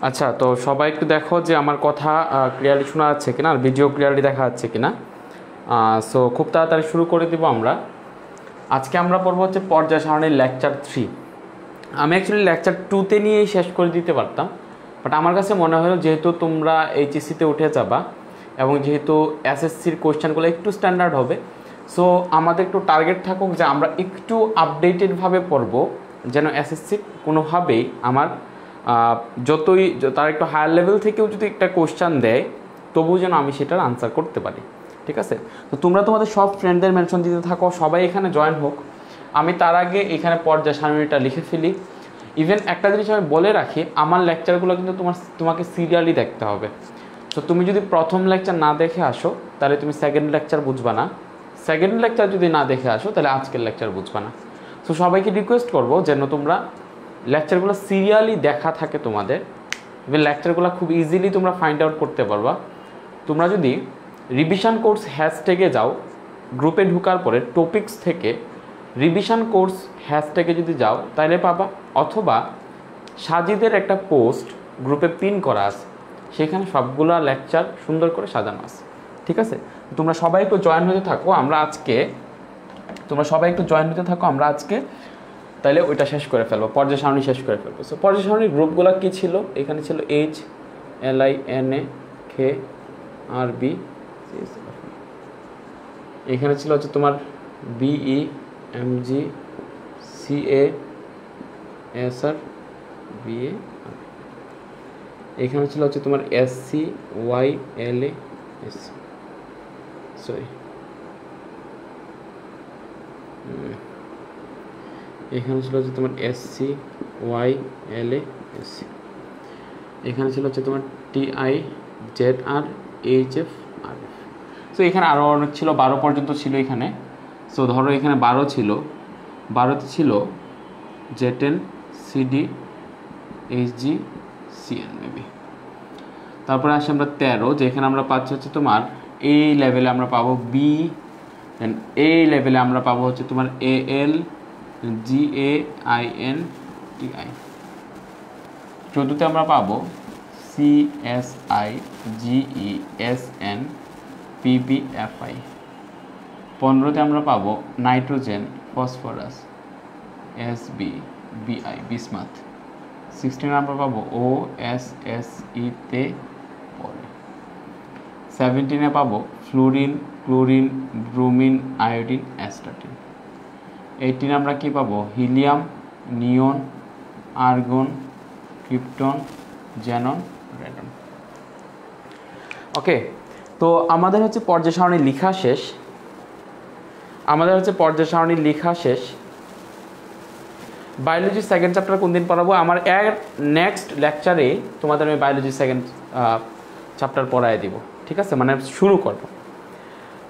আচ্ছা, তো সবাই একটু দেখো যে আমার কথা ক্লিয়ারলি শোনা যাচ্ছে কিনা, আর ভিডিও ক্লিয়ারলি দেখা যাচ্ছে কিনা। সো খুব তাড়াতাড়ি শুরু করে দিব আমরা। আজকে আমরা পড়বো হচ্ছে পর্যায় সারণীর লেকচার 3। আমি অ্যাকচুয়ালি লেকচার 2তে নিয়েই শেষ করে দিতে পারতাম, বাট আমার কাছে মনে হলো যেহেতু তোমরা এইচএসসিতে উঠে যাবা এবং যেহেতু এসএসসির কোয়েশ্চেনগুলো একটু স্ট্যান্ডার্ড হবে, সো আমাদের একটু টার্গেট থাকুক যে আমরা একটু আপডেটেডভাবে পড়বো, যেন এসএসসি কোনোভাবেই আমার যতই তার একটু হায়ার লেভেল থেকেও যদি একটা কোশ্চেন দেয় তবুও যেন আমি সেটার আনসার করতে পারি। ঠিক আছে, তো তোমরা তোমাদের সব ফ্রেন্ডদের মেনশন দিতে থাকো, সবাই এখানে জয়েন হোক। আমি তার আগে এখানে পর্যায় সারণীটা লিখে ফেলি। ইভেন একটা জিনিস আমি বলে রাখি, আমার লেকচারগুলো কিন্তু তোমাকে সিরিয়ালি দেখতে হবে। তো তুমি যদি প্রথম লেকচার না দেখে আসো তাহলে তুমি সেকেন্ড লেকচার বুঝবা না, সেকেন্ড লেকচার যদি না দেখে আসো তাহলে আজকের লেকচার বুঝবা না। তো সবাইকে রিকোয়েস্ট করবো যেন তোমরা লেকচারগুলো সিরিয়ালি দেখা থাকে তোমাদের। ইভেন লেকচারগুলো খুব ইজিলি তোমরা ফাইন্ড আউট করতে পারবা। তোমরা যদি রিভিশন কোর্স হ্যাশট্যাগে যাও, গ্রুপে ঢোকার পরে টপিকস থেকে রিভিশন কোর্স হ্যাশট্যাগে যদি যাও তাহলে পাবা, অথবা সাজিদের একটা পোস্ট গ্রুপে পিন করা আছে, সেখানে সবগুলো লেকচার সুন্দর করে সাজানো আছে। ঠিক আছে, তোমরা সবাই একটু জয়েন হতে থাকো। আমরা আজকে তাহলে ওইটা শেষ করে ফেলবো, পর্যায় সারণী শেষ করে ফেলবো। সো পর্যায় সারণীর গ্রুপগুলো কী ছিল? এখানে ছিল HLINA KRB, এখানে ছিল হচ্ছে তোমার BEMG CASR BA, এখানে ছিল হচ্ছে তোমার SCYLA এখানে ছিল হচ্ছে তোমার SCYLA, এখানে ছিল হচ্ছে তোমার TIZR HF RF। সো এখানে আরও অনেক ছিল, 12 পর্যন্ত ছিল এখানে। সো ধরো এখানে 12 ছিল, 12তে ছিল Z10 CD HG CN maybe. তারপরে আসে আমরা 13, যেখানে আমরা পাচ্ছি হচ্ছে তোমার এই লেভেলে আমরা পাবো B, এই লেভেলে আমরা পাবো হচ্ছে তোমার AL GAINTI। 14তে আমরা পাবো CSI GESN PPFI। 15তে আমরা পাবো nitrogen phosphorus SB BI bismuth. 16 আমরা পাবো OSSE তে পড়ে। 17-এ পাবো fluorine chlorine bromine iodine astatine. 18 আমরা কি পাবো? Helium neon argon krypton xenon radon. Okay, তো আমাদের হচ্ছে পর্যায় সারণী লেখা শেষ। বায়োলজি সেকেন্ড চ্যাপ্টার কোন দিন পড়াবো? আমার নেক্সট লেকচারে তোমাদের আমি বায়োলজি সেকেন্ড চ্যাপ্টার পড়ায় দিব। ঠিক আছে, মানে শুরু করব।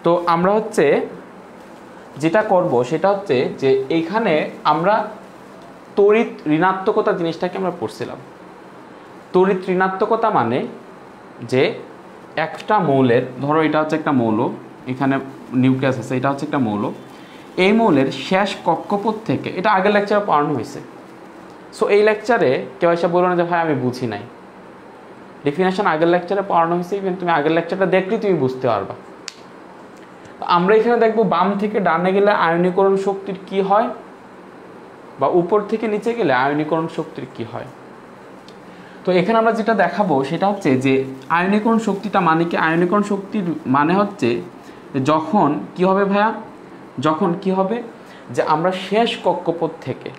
তো আমরা হচ্ছে যেটা করব সেটা হচ্ছে যে এইখানে আমরা তড়িৎ ঋণাত্মকতা জিনিসটাকে আমরা পড়ছিলাম। তড়িৎ ঋণাত্মকতা মানে যে একটা মৌলের, ধরো এটা হচ্ছে একটা মৌল, এখানে নিউক্লিয়াস আছে, এটা হচ্ছে একটা মৌল, এই মৌলের শেষ কক্ষপথ থেকে, এটা আগের লেকচারে পড়ানো হয়েছে। সো এই লেকচারে কেউ এসে বলবো না যে ভাই আমি বুঝি নাই, ডেফিনেশন আগের লেকচারে পড়ানো হয়েছে। ইভেন তুমি আগের লেকচারটা দেখলেই তুমি বুঝতে পারবা। আমরা এখানে দেখবো বাম থেকে ডানে গেলে আয়নীকরণ শক্তির কি হয়, বা উপর থেকে নিচে গেলে আয়নীকরণ শক্তির কি হয়। তো এখানে আমরা যেটা দেখাবো সেটা হচ্ছে যে আয়নীকরণ শক্তিটা মানে কি? আয়নীকরণ শক্তির মানে হচ্ছে যখন কি হবে ভাইয়া, যখন কি হবে যে আমরা শেষ কক্ষপথ থেকে,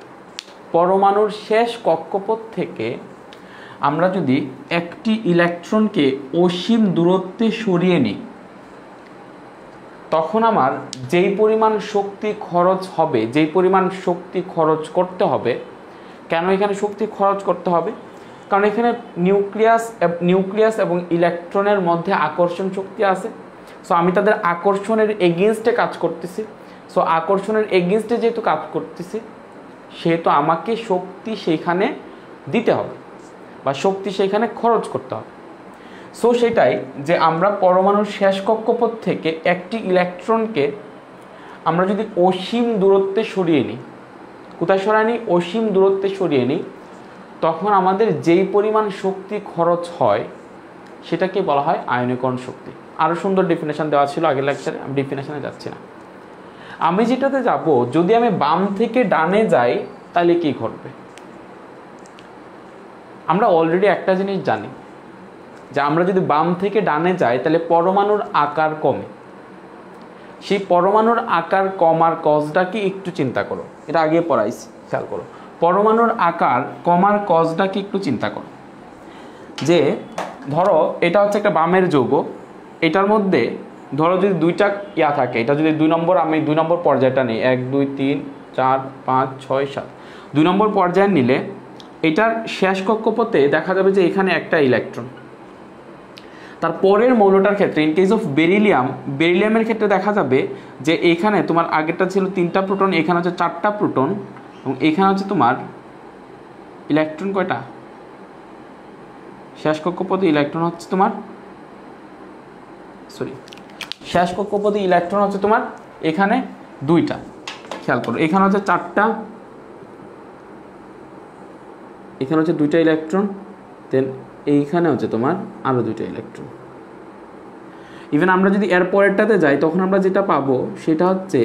পরমাণুর শেষ কক্ষপথ থেকে আমরা যদি একটি ইলেকট্রনকে অসীম দূরত্বে সরিয়ে নিই, তখন আমার যেই পরিমাণ শক্তি খরচ হবে, যেই পরিমাণ শক্তি খরচ করতে হবে, কেন এখানে শক্তি খরচ করতে হবে? কারণ এখানে নিউক্লিয়াস এবং ইলেকট্রনের মধ্যে আকর্ষণ শক্তি আছে। সো আমি তাদের আকর্ষণের এগেনস্টে কাজ করতেছি। সো আকর্ষণের এগেনস্টে যেহেতু কাজ করতেছি, সেহেতু আমাকে শক্তি সেইখানে দিতে হবে বা শক্তি সেইখানে খরচ করতে হবে। সো সেটাই যে আমরা পরমাণুর শেষ কক্ষপথ থেকে একটি ইলেকট্রনকে আমরা যদি অসীম দূরত্বে সরিয়ে নিই, কোথায় সরাই নিই? অসীম দূরত্বে সরিয়ে নিই, তখন আমাদের যেই পরিমাণ শক্তি খরচ হয় সেটাকে বলা হয় আয়নীকরণ শক্তি। আরও সুন্দর ডেফিনেশন দেওয়া ছিল আগের লেকচারে, আমি ডেফিনেশনে যাচ্ছি না। আমি যেটাতে যাব, যদি আমি বাম থেকে ডানে যাই তাহলে কি ঘটবে? আমরা অলরেডি একটা জিনিস জানি যে আমরা যদি বাম থেকে ডানে যাই তাহলে পরমাণুর আকার কমে। সেই পরমাণুর আকার কমার কজটা কি একটু চিন্তা করো, এটা আগে পড়াইছি, খেয়াল করো। পরমাণুর আকার কমার কজটা কি একটু চিন্তা করো। যে ধরো এটা হচ্ছে একটা বামের যৌগ, এটার মধ্যে ধরো যদি দুইটা ইয়া থাকে, এটা যদি 2 নম্বর, আমি 2 নম্বর পর্যায়টা নিই, 1 2 3 4 5 6 7, 2 নম্বর পর্যায়ে নিলে এটার শেষ কক্ষপথে দেখা যাবে যে এখানে একটা ইলেকট্রন। তার পরের মৌলটার ক্ষেত্রে, ইন কেস অফ বেরিলিয়ামের ক্ষেত্রে দেখা যাবে যে এখানে তোমার আগেরটা ছিল 3টা প্রোটন, এখানে হচ্ছে 4টা প্রোটন, এবং এখানে হচ্ছে তোমার ইলেকট্রন কয়টা? শেষ কক্ষপথে ইলেকট্রন হচ্ছে তোমার, শেষ কক্ষপথে ইলেকট্রন হচ্ছে তোমার এখানে 2টা। খেয়াল করো, এখানে হচ্ছে 4টা, এখানে হচ্ছে 2টা ইলেকট্রন, দেন এইখানে হচ্ছে তোমার আরও 2টা ইলেকট্রন। ইভেন আমরা যদি এর পরেরটাতে যাই তখন আমরা যেটা পাবো সেটা হচ্ছে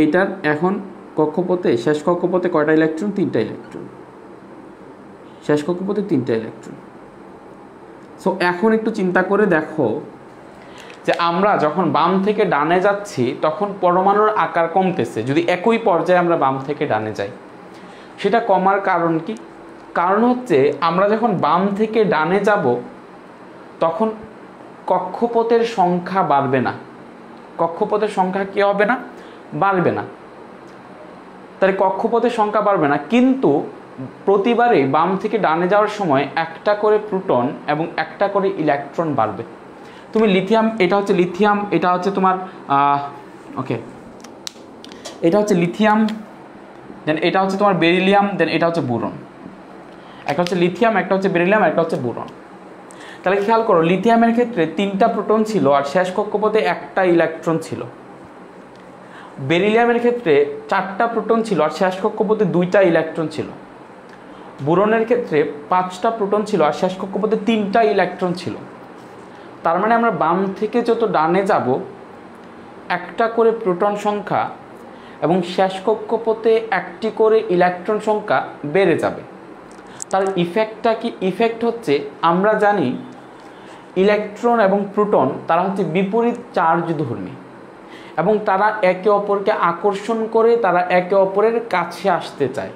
এটার এখন কক্ষপথে, শেষ কক্ষপথে কয়টা ইলেকট্রন? 3টা ইলেকট্রন। শেষ কক্ষপথে 3টা ইলেকট্রন। সো এখন একটু চিন্তা করে দেখো যে আমরা যখন বাম থেকে ডানে যাচ্ছি তখন পরমাণুর আকার কমতেছে। যদি একই পর্যায়ে আমরা বাম থেকে ডানে যাই, সেটা কমার কারণ কি? কারণ হচ্ছে আমরা যখন বাম থেকে ডানে যাব তখন কক্ষপথের সংখ্যা বাড়বে না। কক্ষপথের সংখ্যা কি হবে না? বাড়বে না। তাহলে কক্ষপথের সংখ্যা বাড়বে না, কিন্তু প্রতিবারে বাম থেকে ডানে যাওয়ার সময় একটা করে প্রোটন এবং একটা করে ইলেকট্রন বাড়বে। তুমি লিথিয়াম, এটা হচ্ছে লিথিয়াম, এটা হচ্ছে তোমার এটা হচ্ছে লিথিয়াম, দেন এটা হচ্ছে তোমার বেরিলিয়াম, দেন এটা হচ্ছে বোরন। একটা হচ্ছে লিথিয়াম, একটা হচ্ছে বেরিলিয়াম, একটা হচ্ছে বোরন। তাহলে খেয়াল করো, লিথিয়ামের ক্ষেত্রে 3টা প্রোটন ছিল আর শেষ কক্ষপথে একটা ইলেকট্রন ছিল। বেরিলিয়ামের ক্ষেত্রে 4টা প্রোটন ছিল আর শেষ কক্ষপথে 2টা ইলেকট্রন ছিল। বোরনের ক্ষেত্রে 5টা প্রোটন ছিল আর শেষ কক্ষপথে 3টা ইলেকট্রন ছিল। তার মানে আমরা বাম থেকে যত ডানে যাব একটা করে প্রোটন সংখ্যা এবং শেষ কক্ষপথে একটি করে ইলেকট্রন সংখ্যা বেড়ে যাবে। তার ইফেক্টটা কি? ইফেক্ট হচ্ছে আমরা জানি ইলেকট্রন এবং প্রোটন তারা হচ্ছে বিপরীত চার্জধর্মী এবং তারা একে অপরকে আকর্ষণ করে, তারা একে অপরের কাছে আসতে চায়।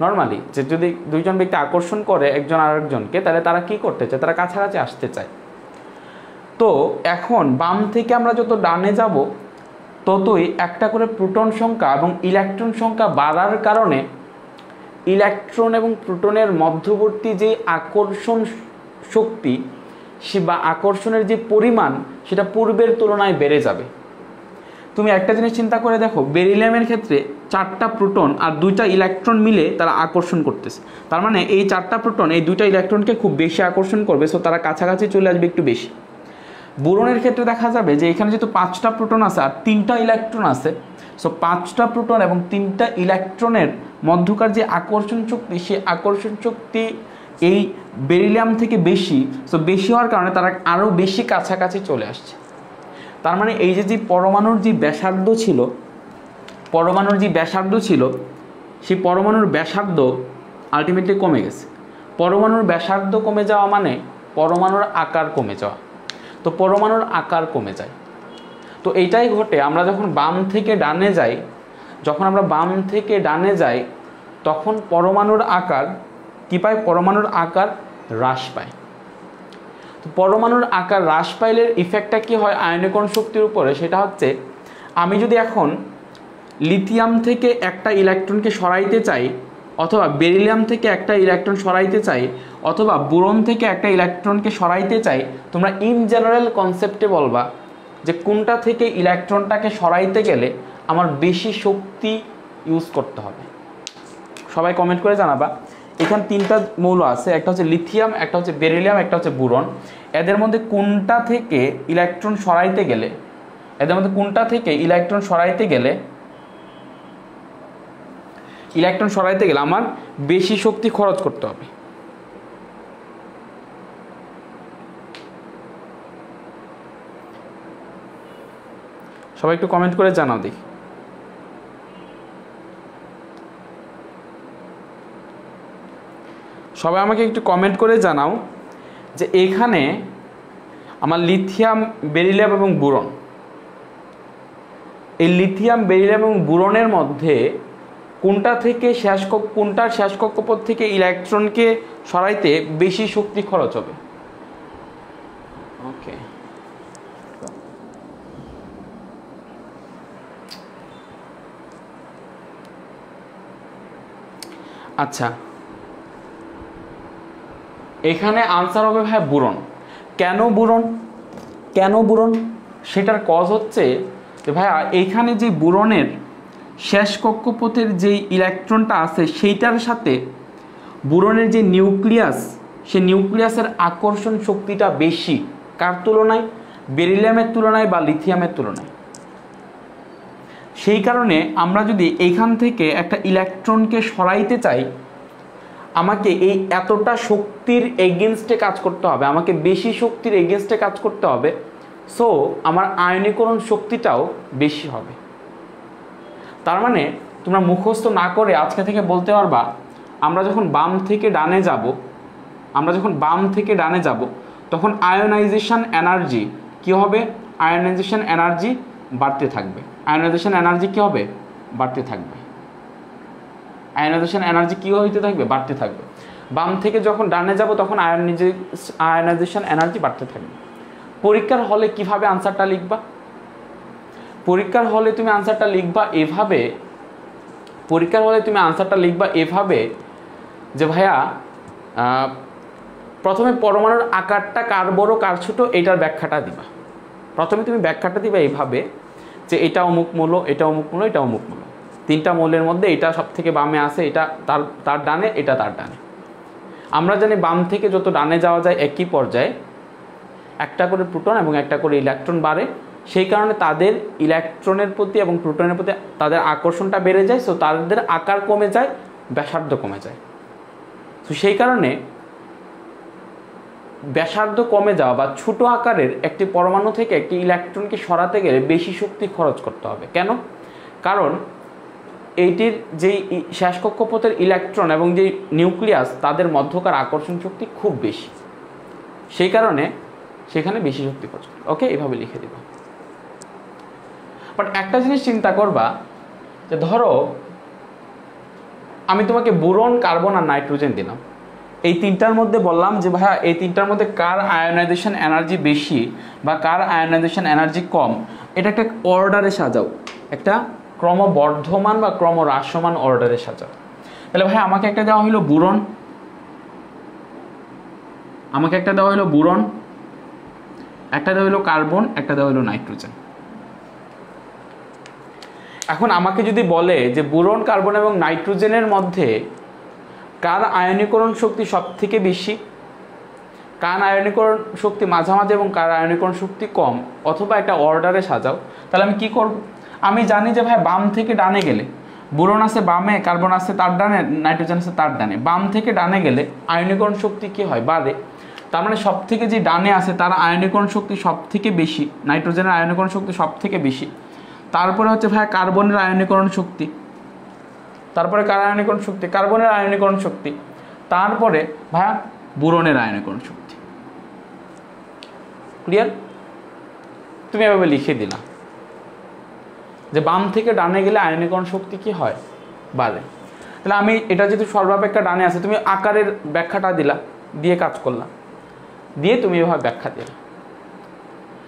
নর্মালি যে যদি দুইজন ব্যক্তি আকর্ষণ করে একজন আরেকজনকে, তাহলে তারা কি করতে চায়? তারা কাছাকাছি আসতে চায়। তো এখন বাম থেকে আমরা যত ডানে যাব ততই একটা করে প্রোটন সংখ্যা এবং ইলেকট্রন সংখ্যা বাড়ার কারণে ইলেকট্রন এবং প্রোটনের মধ্যবর্তী যে আকর্ষণ শক্তি বা আকর্ষণের যে পরিমাণ সেটা পূর্বের তুলনায় বেড়ে যাবে। তুমি একটা জিনিস চিন্তা করে দেখো, বেরিলিয়ামের ক্ষেত্রে 4টা প্রোটন আর 2টা ইলেকট্রন মিলে তারা আকর্ষণ করতেছে। তার মানে এই 4টা প্রোটন এই 2টা ইলেকট্রনকে খুব বেশি আকর্ষণ করবে, সো তারা কাছাকাছি চলে আসবে একটু বেশি। বোরনের ক্ষেত্রে দেখা যাবে যে এখানে যেহেতু 5টা প্রোটন আছে আর 3টা ইলেকট্রন আছে, সো 5টা প্রোটন এবং 3টা ইলেকট্রনের মধ্যকার যে আকর্ষণ শক্তি, সেই আকর্ষণ শক্তি এই বেরিলিয়াম থেকে বেশি। সো বেশি হওয়ার কারণে তারা আরও বেশি কাছাকাছি চলে আসছে। তার মানে এই যে পরমাণুর যে ব্যাসার্ধ ছিল, সেই পরমাণুর ব্যাসার্ধ আলটিমেটলি কমে গেছে। পরমাণুর ব্যাসার্ধ কমে যাওয়া মানে পরমাণুর আকার কমে যাওয়া। তো পরমাণুর আকার কমে যায়। তো এইটাই ঘটে আমরা যখন বাম থেকে ডানে যাই, তখন পরমাণুর আকার কী পায়? পরমাণুর আকার হ্রাস পায়। তো পরমাণুর আকার হ্রাস পাইলে ইফেক্টটা কী হয় আয়নীকরণ শক্তির উপরে? সেটা হচ্ছে আমি যদি এখন লিথিয়াম থেকে একটা ইলেকট্রনকে সরাইতে চাই, অথবা বেরিলিয়াম থেকে একটা ইলেকট্রন সরাইতে চাই, অথবা বোরন থেকে একটা ইলেকট্রনকে সরাইতে চাই, তোমরা ইন জেনারেল কনসেপ্টে বলবা যে কোনটা থেকে ইলেকট্রনটাকে সরাইতে গেলে আমার বেশি শক্তি ইউজ করতে হবে। সবাই কমেন্ট করে জানাবা। এখানে 3টা মৌল আছে, একটা হচ্ছে লিথিয়াম, একটা হচ্ছে বেরিলিয়াম, একটা হচ্ছে বোরন। এদের মধ্যে কোনটা থেকে ইলেকট্রন সরাইতে গেলে ইলেকট্রন সরাইতে গেলে আমার বেশি শক্তি খরচ করতে হবে। সবাই একটু কমেন্ট করে জানাও দেখি। সবাই আমাকে একটু কমেন্ট করে জানাও যে এখানে আমার লিথিয়াম, বেরিলিয়াম এবং বোরন, এই লিথিয়াম, বেরিলিয়াম এবং বোরনের মধ্যে কোনটার শেষ কক্ষপথ থেকে ইলেকট্রনকে সরাইতে বেশি শক্তি খরচ হবে? ওকে, আচ্ছা, এখানে আনসার হবে ভাই বোরন। কেন বোরন? কেন বোরন? সেটার কজ হচ্ছে যে ভাইয়া এইখানে যে বোরনের শেষ কক্ষপথের যে ইলেকট্রনটা আছে সেইটার সাথে বোরনের যে নিউক্লিয়াস, সেই নিউক্লিয়াসের আকর্ষণ শক্তিটা বেশি। কার তুলনায়? বেরিলিয়ামের তুলনায় বা লিথিয়ামের তুলনায়। সেই কারণে আমরা যদি এইখান থেকে একটা ইলেকট্রনকে সরাইতে চাই, আমাকে এই এতটা শক্তির এগেনস্টে কাজ করতে হবে, আমাকে বেশি শক্তির এগেনস্টে কাজ করতে হবে। সো আমার আয়নীকরণ শক্তিটাও বেশি হবে। তার মানে তোমরা মুখস্থ না করে আজকে থেকে বলতে পারবা, আমরা যখন বাম থেকে ডানে যাব তখন আয়োনাইজেশন এনার্জি কি হবে? আয়োনাইজেশন এনার্জি বাড়তে থাকবে। আয়োনাইজেশন এনার্জি কি হবে? বাড়তে থাকবে। আয়োনাইজেশন এনার্জি কি হইতে থাকবে? বাড়তে থাকবে। বাম থেকে যখন ডানে যাব তখন আয়োনাইজেশন এনার্জি বাড়তে থাকবে। পরীক্ষার হলে কিভাবে আনসারটা লিখবা? পরীক্ষার হলে তুমি আনসারটা লিখবা এভাবে যে ভাইয়া প্রথমে পরমাণুর আকারটা কার বড় কার ছোট এটার ব্যাখ্যাটা দিবা। প্রথমে তুমি ব্যাখ্যাটা দিবা এইভাবে যে এটা অমুক মৌল, এটা অমুক মৌল, এটা অমুক মৌল। তিনটা মৌলের মধ্যে এটা সব থেকে বামে আছে, এটা তার ডানে, এটা তার ডানে। আমরা জানি বাম থেকে যত ডানে যাওয়া যায় একই পর্যায়ে একটা করে প্রোটন এবং একটা করে ইলেকট্রন বাড়ে। সেই কারণে তাদের ইলেকট্রনের প্রতি এবং প্রোটনের প্রতি তাদের আকর্ষণটা বেড়ে যায়। সো তাদের আকার কমে যায়, ব্যাসার্ধ কমে যায়। তো সেই কারণে ব্যাসার্ধ কমে যাওয়া বা ছোট আকারের একটি পরমাণু থেকে একটি ইলেকট্রনকে সরাতে গেলে বেশি শক্তি খরচ করতে হবে। কেন? কারণ এইটির যেই শেষ কক্ষপথের ইলেকট্রন এবং যেই নিউক্লিয়াস তাদের মধ্যকার আকর্ষণ শক্তি খুব বেশি। সেই কারণে সেখানে বেশি শক্তি খরচ করবে। ওকে, এভাবে লিখে দেব। বাট একটা জিনিস চিন্তা করবা যে ধরো আমি তোমাকে বোরন, কার্বন আর নাইট্রোজেন দিলাম। এই তিনটার মধ্যে বললাম যে ভাইয়া এই তিনটার মধ্যে কার আয়োনাইজেশন এনার্জি বেশি বা কার আয়োনাইজেশন এনার্জি কম, এটা একটা অর্ডারে সাজাও, একটা ক্রমবর্ধমান বা ক্রমহ্রাসমান অর্ডারে সাজাও। তাহলে ভাই আমাকে একটা দেওয়া হলো বোরন, একটা দেওয়া হলো কার্বন, একটা দেওয়া হলো নাইট্রোজেন। এখন আমাকে যদি বলে যে বোরন, কার্বন এবং নাইট্রোজেনের মধ্যে কার আয়নীকরণ শক্তি সব থেকে বেশি, কার আয়নীকরণ শক্তি মাঝামাঝি এবং কার আয়নীকরণ শক্তি কম, অথবা একটা অর্ডারে সাজাও, তাহলে আমি কি করব? আমি জানি যে ভাই বাম থেকে ডানে গেলে বোরন আছে বামে, কার্বন আছে তার ডানে, নাইট্রোজেন আছে তার ডানে। বাম থেকে ডানে গেলে আয়নীকরণ শক্তি কি হয়? বাড়ে। তার মানে সব থেকে যে ডানে আছে তার আয়নীকরণ শক্তি সব থেকে বেশি, নাইট্রোজেনের আয়নীকরণ শক্তি সব থেকে বেশি। তারপরে হচ্ছে ভাই কার্বনের আয়নীকরণ শক্তি, তারপরে কার আয়নীকরণ শক্তি? কার্বনের আয়নীকরণ শক্তি। তারপরে ভাইয়া বোরনের আয়নীকরণ শক্তি। ক্লিয়ার? তুমি এভাবে লিখে দিলা যে বাম থেকে ডানে গেলে আয়নীকরণ শক্তি কি হয়? বাড়ে। তাহলে আমি এটা যেহেতু সর্বাপেক্ষা ডানে আছে, তুমি আকারের ব্যাখ্যাটা দিলা, দিয়ে কাজ করলা, দিয়ে তুমি এভাবে ব্যাখ্যা দিলা।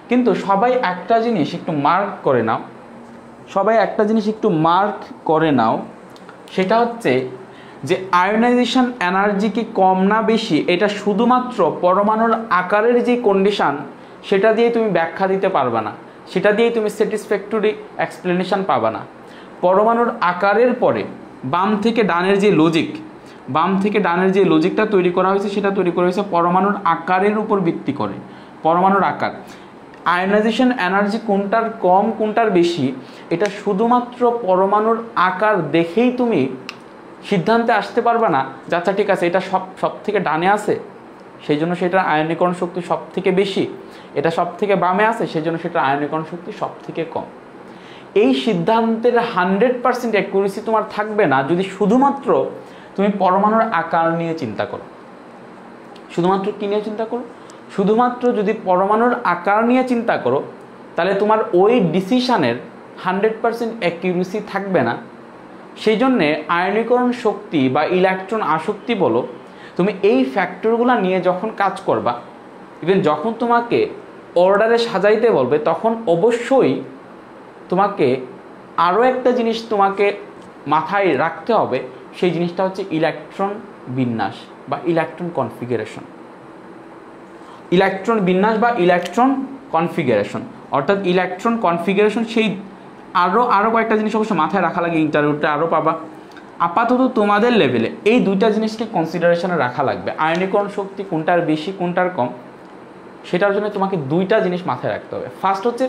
কিন্তু সবাই একটা জিনিস একটু মার্ক করে নাও, সেটা হচ্ছে যে আয়োনাইজেশন এনার্জি কি কম না বেশি, এটা শুধুমাত্র পরমাণুর আকারের যে কন্ডিশন সেটা দিয়ে তুমি ব্যাখ্যা দিতে পারবে না, সেটা দিয়ে তুমি স্যাটিসফ্যাক্টরি এক্সপ্লেনেশন পাবে না। পরমাণুর আকারের পরে বাম থেকে ডানের যে লজিকটা তৈরি করা হয়েছে সেটা তৈরি করা হয়েছে পরমাণুর আকারের উপর ভিত্তি করে। পরমাণুর আকার, আয়োনাইজেশন এনার্জি কোনটার কম কোনটার বেশি, এটা শুধুমাত্র পরমাণুর আকার দেখেই তুমি সিদ্ধান্তে আসতে পারবে না যে আচ্ছা ঠিক আছে এটা সব থেকে ডানে আছে সেই জন্য সেটার আয়নীকরণ শক্তি সব থেকে বেশি, এটা সব থেকে বামে আছে সেই জন্য সেটার আয়নীকরণ শক্তি সব থেকে কম। এই সিদ্ধান্তের 100% অ্যাকুরেসি তোমার থাকবে না যদি শুধুমাত্র তুমি পরমাণুর আকার নিয়ে চিন্তা করো। শুধুমাত্র কী নিয়ে চিন্তা করো? শুধুমাত্র যদি পরমাণুর আকার নিয়ে চিন্তা করো তাহলে তোমার ওই ডিসিশনের 100% অ্যাকুরেসি থাকবে না। সেই জন্যে আয়নীকরণ শক্তি বা ইলেকট্রন আসক্তি বলো, তুমি এই ফ্যাক্টরগুলো নিয়ে যখন কাজ করবা, ইভেন যখন তোমাকে অর্ডারে সাজাইতে বলবে তখন অবশ্যই তোমাকে আরও একটা জিনিস তোমাকে মাথায় রাখতে হবে, সেই জিনিসটা হচ্ছে ইলেকট্রন বিন্যাস বা ইলেকট্রন কনফিগারেশন। ইলেকট্রন বিন্যাস বা ইলেকট্রন কনফিগারেশন, অর্থাৎ ইলেকট্রন কনফিগারেশন, সেই আরও কয়েকটা জিনিস অবশ্য মাথায় রাখা লাগে, ইন্টারভিউতে আরও পাবা। আপাতত তোমাদের লেভেলে এই দুইটা জিনিসকে কনসিডারেশনে রাখা লাগবে, আয়নীকরণ শক্তি কোনটার বেশি কোনটার কম, সেটার জন্য তোমাকে দুইটা জিনিস মাথায় রাখতে হবে। ফার্স্ট হচ্ছে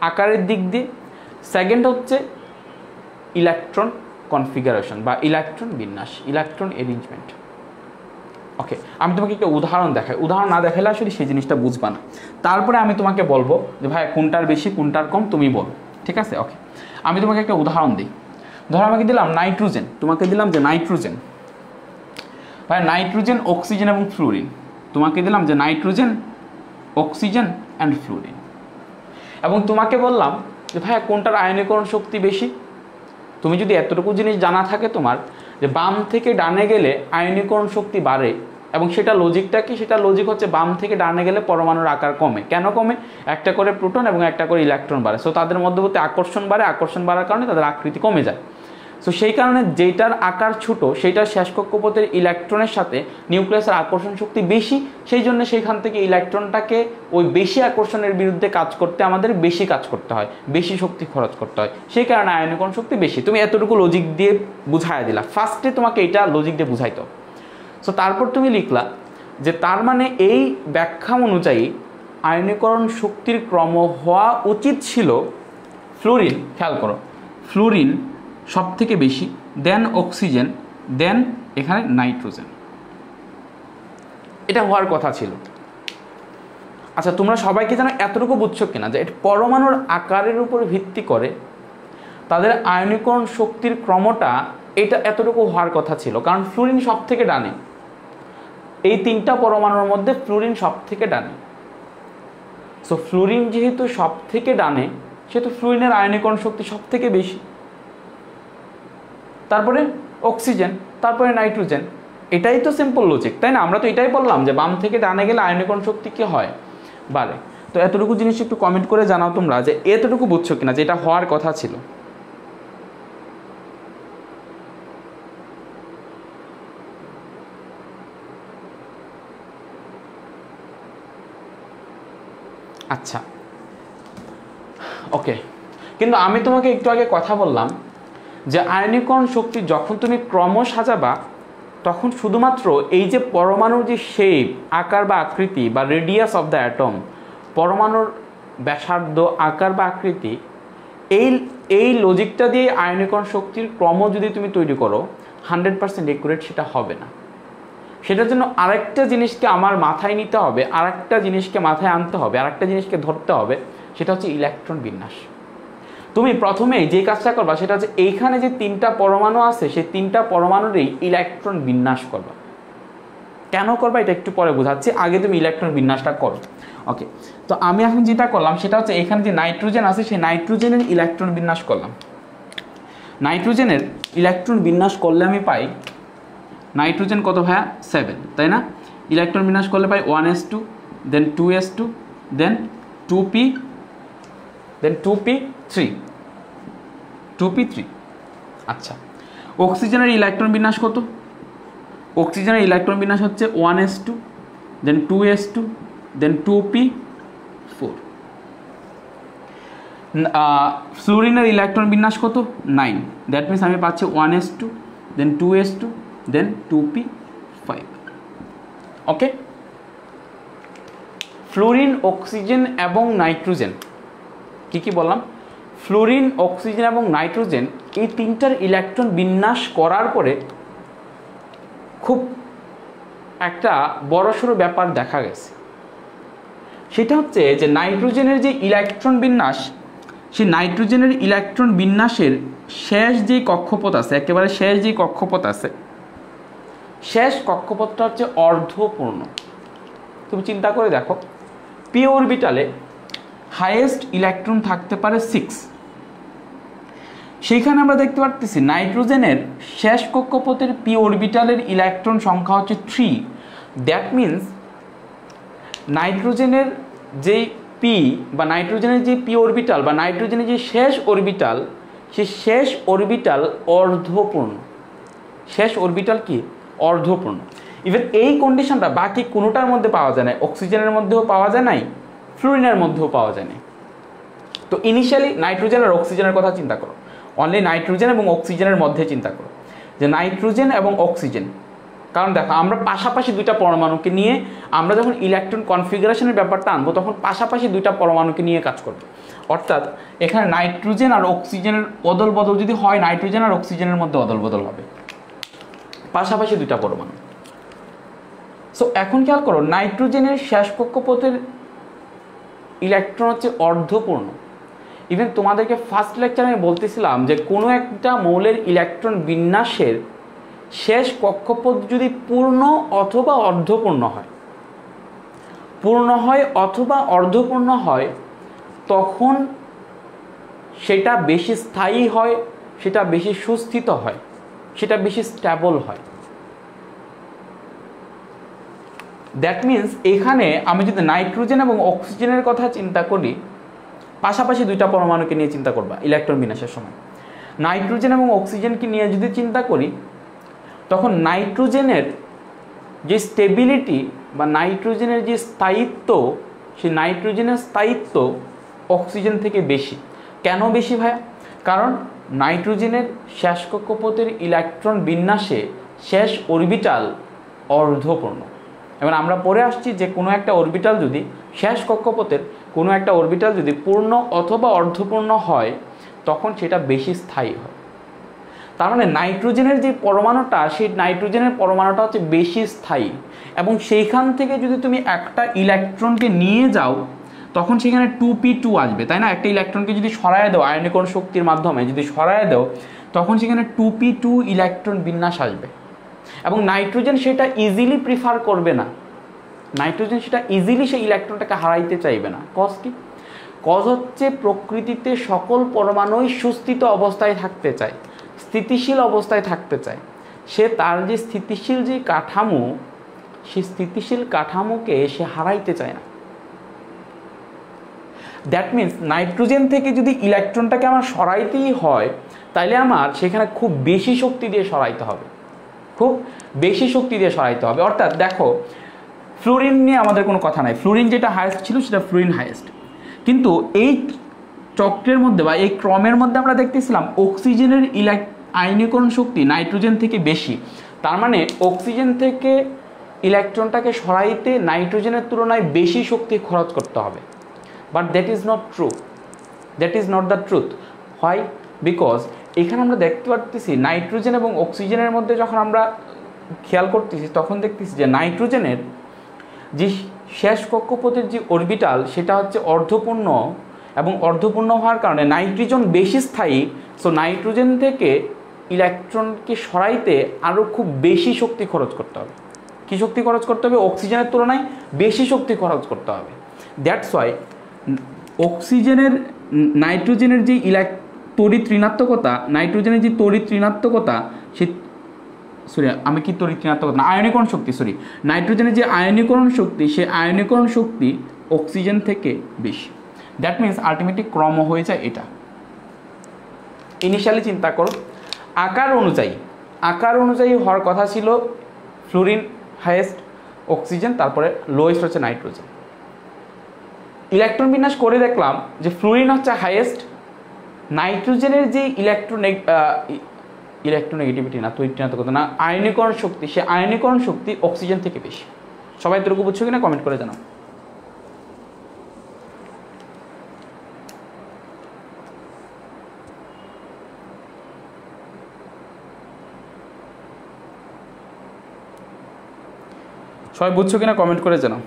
আকারের দিক দিয়ে, সেকেন্ড হচ্ছে ইলেকট্রন কনফিগারেশন বা ইলেকট্রন বিন্যাস, ইলেকট্রন অ্যারেঞ্জমেন্ট। ওকে, আমি তোমাকে একটা উদাহরণ দেখাই, উদাহরণ না দেখালে আসলে সেই জিনিসটা বুঝবা না। তারপরে আমি তোমাকে বলবো যে ভাই কোনটার বেশি কোনটার কম তুমি বলো, ঠিক আছে? ওকে, আমি তোমাকে একটা উদাহরণ দিই। ধরো আমাকে দিলাম নাইট্রোজেন, তোমাকে দিলাম যে নাইট্রোজেন, ভাই নাইট্রোজেন, অক্সিজেন এবং ফ্লুরিন। তোমাকে দিলাম যে নাইট্রোজেন, অক্সিজেন অ্যান্ড ফ্লুরিন, এবং তোমাকে বললাম যে ভাই কোনটার আয়নীকরণ শক্তি বেশি। তুমি যদি এতটুকু জিনিস জানা থাকে তোমার যে বাম থেকে ডানে গেলে আয়নীকরণ শক্তি বাড়ে, এবং সেটা লজিকটা কি? সেটা লজিক হচ্ছে বাম থেকে ডানে গেলে পরমাণুর আকার কমে। কেন কমে? একটা করে প্রোটন এবং একটা করে ইলেকট্রন বাড়ে, সো তাদের মধ্যবর্তী আকর্ষণ বাড়ে, আকর্ষণ বাড়ার কারণে তাদের আকৃতি কমে যায়। সো সেই কারণে যেটার আকার ছোট সেইটার শেষ কক্ষপথের ইলেকট্রনের সাথে নিউক্লিয়াসের আকর্ষণ শক্তি বেশি, সেই জন্য সেইখান থেকে ইলেকট্রনটাকে ওই বেশি আকর্ষণের বিরুদ্ধে কাজ করতে আমাদের বেশি কাজ করতে হয়, বেশি শক্তি খরচ করতে হয়, সেই কারণে আয়নীকরণ শক্তি বেশি। তুমি এতটুকু লজিক দিয়ে বুঝাইয়া দিলা, ফার্স্টে তোমাকে এটা লজিক দিয়ে বুঝাইতো। সো তারপর তুমি লিখলা যে তার মানে এই ব্যাখ্যা অনুযায়ী আয়নীকরণ শক্তির ক্রম হওয়া উচিত ছিল ফ্লুরিন, খেয়াল করো, ফ্লুরিন সব থেকে বেশি, দেন অক্সিজেন, দেন এখানে নাইট্রোজেন, এটা হওয়ার কথা ছিল। আচ্ছা তোমরা সবাইকে জানো এতটুকু বুঝছো কিনা যে এটা পরমাণুর আকারের উপর ভিত্তি করে তাদের আয়নীকরণ শক্তির ক্রমটা এটা এতটুকু হওয়ার কথা ছিল, কারণ ফ্লুরিন সব থেকে ডানে, এই তিনটা পরমাণুর মধ্যে ফ্লুরিন সব থেকে ডানে। সো ফ্লুরিন যেহেতু সব থেকে ডানে সেহেতু ফ্লুরিনের আয়নীকরণ শক্তি সব থেকে বেশি, তারপরে অক্সিজেন, তারপরে নাইট্রোজেন। এটাই তো সিম্পল লজিক, তাই না? আমরা তো এটাই বললাম যে বাম থেকে ডানে গেলে আয়নীকরণ শক্তি কি হয়? বাড়ে। তো এতটুকু জিনিস একটু কমেন্ট করে জানাও তোমরা যে এতটুকু বুঝছো কিনা যে এটা হওয়ার কথা ছিল। আচ্ছা ওকে, কিন্তু আমি তোমাকে একটু আগে কথা বললাম যে আয়নীকরণ শক্তি যখন তুমি ক্রম সাজাবা তখন শুধুমাত্র এই যে পরমাণুর যে শেপ, আকার বা আকৃতি বা রেডিয়াস অফ দ্য অ্যাটম, পরমাণুর ব্যাসার্ধ, আকার বা আকৃতি, এই লজিকটা দিয়ে আয়নীকরণ শক্তির ক্রম যদি তুমি তৈরি করো 100% একুরেট সেটা হবে না। সেটার জন্য আরেকটা জিনিসকে আমার মাথায় নিতে হবে, আরেকটা জিনিসকে মাথায় আনতে হবে, আরেকটা জিনিসকে ধরতে হবে, সেটা হচ্ছে ইলেকট্রন বিন্যাস। তুমি প্রথমেই যে কাজটা করবা সেটা হচ্ছে এইখানে যে তিনটা পরমাণু আছে সেই তিনটা পরমাণুরই ইলেকট্রন বিন্যাস করবা। কেন করবা এটা একটু পরে বোঝাচ্ছি, আগে তুমি ইলেকট্রন বিন্যাসটা করো। ওকে, তো আমি এখন যেটা করলাম সেটা হচ্ছে এখানে যে নাইট্রোজেন আছে সেই নাইট্রোজেনের ইলেকট্রন বিন্যাস করলাম। নাইট্রোজেনের ইলেকট্রন বিন্যাস করলে আমি পাই নাইট্রোজেন কত ভাইয়া? 7, তাই না? ইলেকট্রন বিন্যাস করলে পাই 1s2, দেন 2s2, দেন 2p, দেন 2p3, 2p3। আচ্ছা, অক্সিজেনের ইলেকট্রন বিন্যাস কত? অক্সিজেনের ইলেকট্রন বিন্যাস হচ্ছে 1s2, then 2s2, then 2p4। ফ্লুরিনের electron বিন্যাস কত? 9, দ্যাট মিনস আমি পাচ্ছি 1s2, দেন 2s2, দেন 2p5। ওকে, ফ্লুরিন, অক্সিজেন এবং নাইট্রোজেন, কি বললাম? ফ্লুরিন, অক্সিজেন এবং নাইট্রোজেন এই তিনটার ইলেকট্রন বিন্যাস করার পরে খুব একটা বড়সড় ব্যাপার দেখা গেছে। সেটা হচ্ছে যে নাইট্রোজেনের যে ইলেকট্রন বিন্যাস, সেই নাইট্রোজেনের ইলেকট্রন বিন্যাসের শেষ যেই কক্ষপথ আছে, একেবারে শেষ যেই কক্ষপথ আছে, শেষ কক্ষপথটা হচ্ছে অর্ধপূর্ণ। তুমি চিন্তা করে দেখো, পি অরবিটালে হাইয়েস্ট ইলেকট্রন থাকতে পারে 6, সেইখানে আমরা দেখতে পাচ্ছি নাইট্রোজেনের শেষ কক্ষপথের পি অরবিটালের ইলেকট্রন সংখ্যা হচ্ছে 3। দ্যাট মিন্স নাইট্রোজেনের যেই পি বা নাইট্রোজেনের যে পি অরবিটাল বা নাইট্রোজেনের যে শেষ অরবিটাল, সেই শেষ অরবিটাল অর্ধপূর্ণ। শেষ অরবিটাল কি? অর্ধপূর্ণ। ইভেন এই কন্ডিশনটা বাকি কোনোটার মধ্যে পাওয়া যায় না, অক্সিজেনের মধ্যেও পাওয়া যায় নাই, ফ্লুরিনের মধ্যেও পাওয়া যায় না। তো ইনিশিয়ালি নাইট্রোজেন আর অক্সিজেনের কথা চিন্তা করো, অনলি নাইট্রোজেন এবং অক্সিজেনের মধ্যে চিন্তা করো যে নাইট্রোজেন এবং অক্সিজেন। কারণ দেখো, আমরা পাশাপাশি দুইটা পরমাণুকে নিয়ে আমরা যখন ইলেকট্রন কনফিগারেশনের ব্যাপারটা আনবো, তখন পাশাপাশি দুইটা পরমাণুকে নিয়ে কাজ করবে। অর্থাৎ এখানে নাইট্রোজেন আর অক্সিজেনের অদল বদল যদি হয়, নাইট্রোজেন আর অক্সিজেনের মধ্যে অদল বদল হবে, পাশাপাশি দুইটা পরমাণু। সো এখন খেয়াল করো, নাইট্রোজেনের শেষ কক্ষপথের ইলেকট্রন হচ্ছে অর্ধপূর্ণ। ইভেন তোমাদেরকে ফার্স্ট লেকচারে আমি বলতেছিলাম যে কোনো একটা মৌলের ইলেকট্রন বিন্যাসের শেষ কক্ষপথ যদি পূর্ণ অথবা অর্ধপূর্ণ হয়, পূর্ণ হয় অথবা অর্ধপূর্ণ হয়, তখন সেটা বেশি স্থায়ী হয়, সেটা বেশি সুস্থিত হয়, সেটা বেশি স্ট্যাবল হয়। দ্যাট মিন্স এখানে আমি যদি নাইট্রোজেন এবং অক্সিজেনের কথা চিন্তা করি, পাশাপাশি দুইটা পরমাণুকে নিয়ে চিন্তা করবা ইলেকট্রন বিন্যাসের সময়। নাইট্রোজেন এবং অক্সিজেনকে নিয়ে যদি চিন্তা করি, তখন নাইট্রোজেনের যে স্টেবিলিটি বা নাইট্রোজেনের যে স্থায়িত্ব, সেই নাইট্রোজেনের স্থায়িত্ব অক্সিজেন থেকে বেশি। কেন বেশি ভাইয়া? কারণ নাইট্রোজেনের শেষ কক্ষপথের ইলেকট্রন বিন্যাসে শেষ অরবিটাল অর্ধপূর্ণ। এবং আমরা পড়ে আসছি যে কোনো একটা অরবিটাল যদি শেষ কক্ষপথের কোনো একটা অরবিটাল যদি পূর্ণ অথবা অর্ধপূর্ণ হয়, তখন সেটা বেশি স্থায়ী হয়। তার মানে নাইট্রোজেনের যে পরমাণুটা, সেই নাইট্রোজেনের পরমাণুটা হচ্ছে বেশি স্থায়ী। এবং সেইখান থেকে যদি তুমি একটা ইলেকট্রনকে নিয়ে যাও, তখন সেখানে 2p2 আসবে, তাই না? একটা ইলেকট্রনকে যদি সরায় দাও আয়নীকরণ শক্তির মাধ্যমে, যদি সরায় দাও, তখন সেখানে 2p2 ইলেকট্রন বিন্যাস আসবে। এবং নাইট্রোজেন সেটা ইজিলি প্রিফার করবে না, নাইট্রোজেন সেটা ইজিলি সেই ইলেকট্রনটাকে হারাইতে চাইবে না। কজ কি? কজ হচ্ছে প্রকৃতিতে সকল পরমাণুই সুস্থিত অবস্থায় থাকতে চায়, স্থিতিশীল অবস্থায় থাকতে চায়। সে তার যে স্থিতিশীল যে কাঠামো, সেই স্থিতিশীল কাঠামোকে সে হারাইতে চায় না। দ্যাট মিন্স নাইট্রোজেন থেকে যদি ইলেকট্রনটাকে আমার সরাইতেই হয়, তাহলে আমার সেখানে খুব বেশি শক্তি দিয়ে সরাইতে হবে, খুব বেশি শক্তি দিয়ে সরাইতে হবে। অর্থাৎ দেখো, ফ্লুরিন নিয়ে আমাদের কোনো কথা নাই, ফ্লুরিন যেটা হাইয়েস্ট ছিল সেটা ফ্লুরিন হাইয়েস্ট। কিন্তু এই চক্রের মধ্যে বা এই ক্রমের মধ্যে আমরা দেখতেছিলাম অক্সিজেনের আয়নীকরণ শক্তি নাইট্রোজেন থেকে বেশি। তার মানে অক্সিজেন থেকে ইলেকট্রনটাকে সরাইতে নাইট্রোজেনের তুলনায় বেশি শক্তি খরচ করতে হবে। But that is not true, that is not the truth. Why? Because এখানে আমরা দেখতে পাচ্ছি নাইট্রোজেন এবং অক্সিজেনের মধ্যে যখন আমরা খেয়াল করতেছি, তখন দেখতেছি যে নাইট্রোজেনের যে শেষ কক্ষপথের যে অরবিটাল, সেটা হচ্ছে অর্ধপূর্ণ। এবং অর্ধপূর্ণ হওয়ার কারণে নাইট্রোজেন বেশি স্থায়ী। সো নাইট্রোজেন থেকে ইলেকট্রনকে সরাইতে আরও খুব বেশি শক্তি খরচ করতে হবে। কী শক্তি খরচ করতে হবে? অক্সিজেনের তুলনায় বেশি শক্তি খরচ করতে হবে। দ্যাটস ওয়াই অক্সিজেনের নাইট্রোজেনের যে তড়িৎ ঋণাত্মকতা, নাইট্রোজেনের যে তড়িৎ ঋণাত্মকতা, সে আমি কি তড়িৎ ঋণাত্মকতা না, আয়নীকরণ শক্তি, নাইট্রোজেনের যে আয়নীকরণ শক্তি, সে আয়নীকরণ শক্তি অক্সিজেন থেকে বেশি। দ্যাট মিন্স আলটিমেটলি ক্রম হয়ে যায় এটা। ইনিশিয়ালি চিন্তা করো, আকার অনুযায়ী হওয়ার কথা ছিল ফ্লুরিন হাইয়েস্ট, অক্সিজেন, তারপরে লোয়েস্ট হচ্ছে নাইট্রোজেন। ইলেকট্রন বিন্যাস করে দেখলাম যে ফ্লুরিন হচ্ছে হাইয়েস্ট, নাইট্রোজেনের যে ইলেকট্রোনেগেটিভিটি না, তড়িৎ না, আয়নীকরণ শক্তি, সে আয়নীকরণ শক্তি অক্সিজেন থেকে বেশি। সবাই এতটুকু বুঝছো কিনা কমেন্ট করে জানাও। সবাই বুঝছো কিনা কমেন্ট করে জানাও।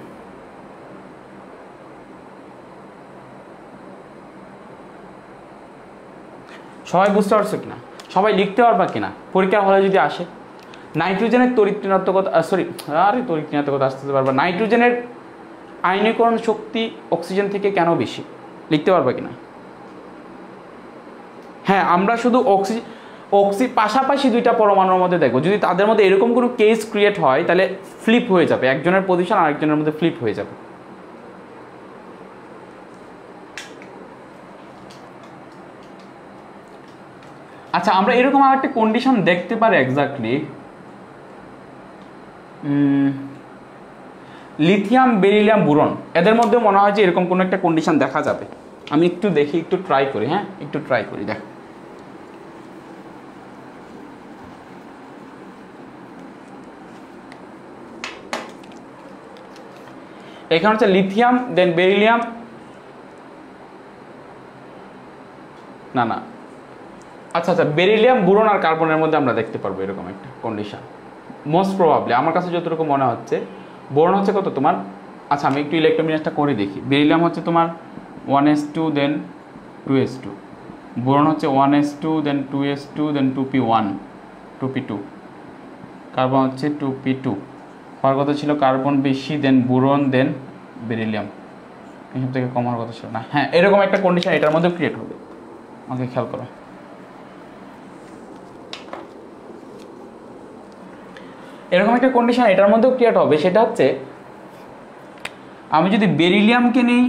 সবাই বুঝতে পারছো কিনা, সবাই লিখতে পারবা কিনা পরীক্ষার হলে যদি আসে। নাইট্রোজেনের তড়িৎ-ঋণাত্মকতা তড়িৎ-ঋণাত্মকতা আসতে পারবা। নাইট্রোজেনের আয়নীকরণ শক্তি অক্সিজেন থেকে কেন বেশি, লিখতে পারবা কিনা? হ্যাঁ, আমরা শুধু পাশাপাশি দুইটা পরমাণুর মধ্যে দেখবো, যদি তাদের মধ্যে এরকম কোনো কেস ক্রিয়েট হয় তাহলে ফ্লিপ হয়ে যাবে, একজনের পজিশন আরেকজনের মধ্যে ফ্লিপ হয়ে যাবে। আচ্ছা, আমরা এরকম আরেকটা কন্ডিশন দেখতে পারি এক্স্যাক্টলি, লিথিয়াম, বেরিলিয়াম, বোরন, এদের মধ্যে মনে হয় যে এরকম কোনো একটা কন্ডিশন দেখা যাবে। আমি একটু দেখি, একটু ট্রাই করি। হ্যাঁ, একটু ট্রাই করি। দেখ, এখানে হচ্ছে লিথিয়াম, দেন বেরিলিয়াম, না আচ্ছা, বেরিলিয়াম, বোরন আর কার্বনের মধ্যে আমরা দেখতে পারবো এরকম একটা কন্ডিশন মোস্ট প্রবাবলি। আমার কাছে যতটুকু মনে হচ্ছে, বোরন হচ্ছে কত তোমার, আচ্ছা আমি একটু ইলেকট্রোবিন্যাসটা করে দেখি। বেরিলিয়াম হচ্ছে তোমার 1s2 দেন 2s2, বোরন হচ্ছে 1s2 দেন 2s2 দেন 2p1 2p2, কার্বন হচ্ছে 2p2। হওয়ার কথা ছিল কার্বন বেশি, দেন বোরন, দেন বেরিলিয়াম, এসব থেকে কম হওয়ার কথা ছিল না। হ্যাঁ, এরকম একটা কন্ডিশন এটার মধ্যে ক্রিয়েট হবে। আমাকে খেয়াল করো, এরকম একটা কন্ডিশন এটার মধ্যেও ক্রিয়েট হবে। সেটা হচ্ছে, আমি যদি বেরিলিয়ামকে নিই,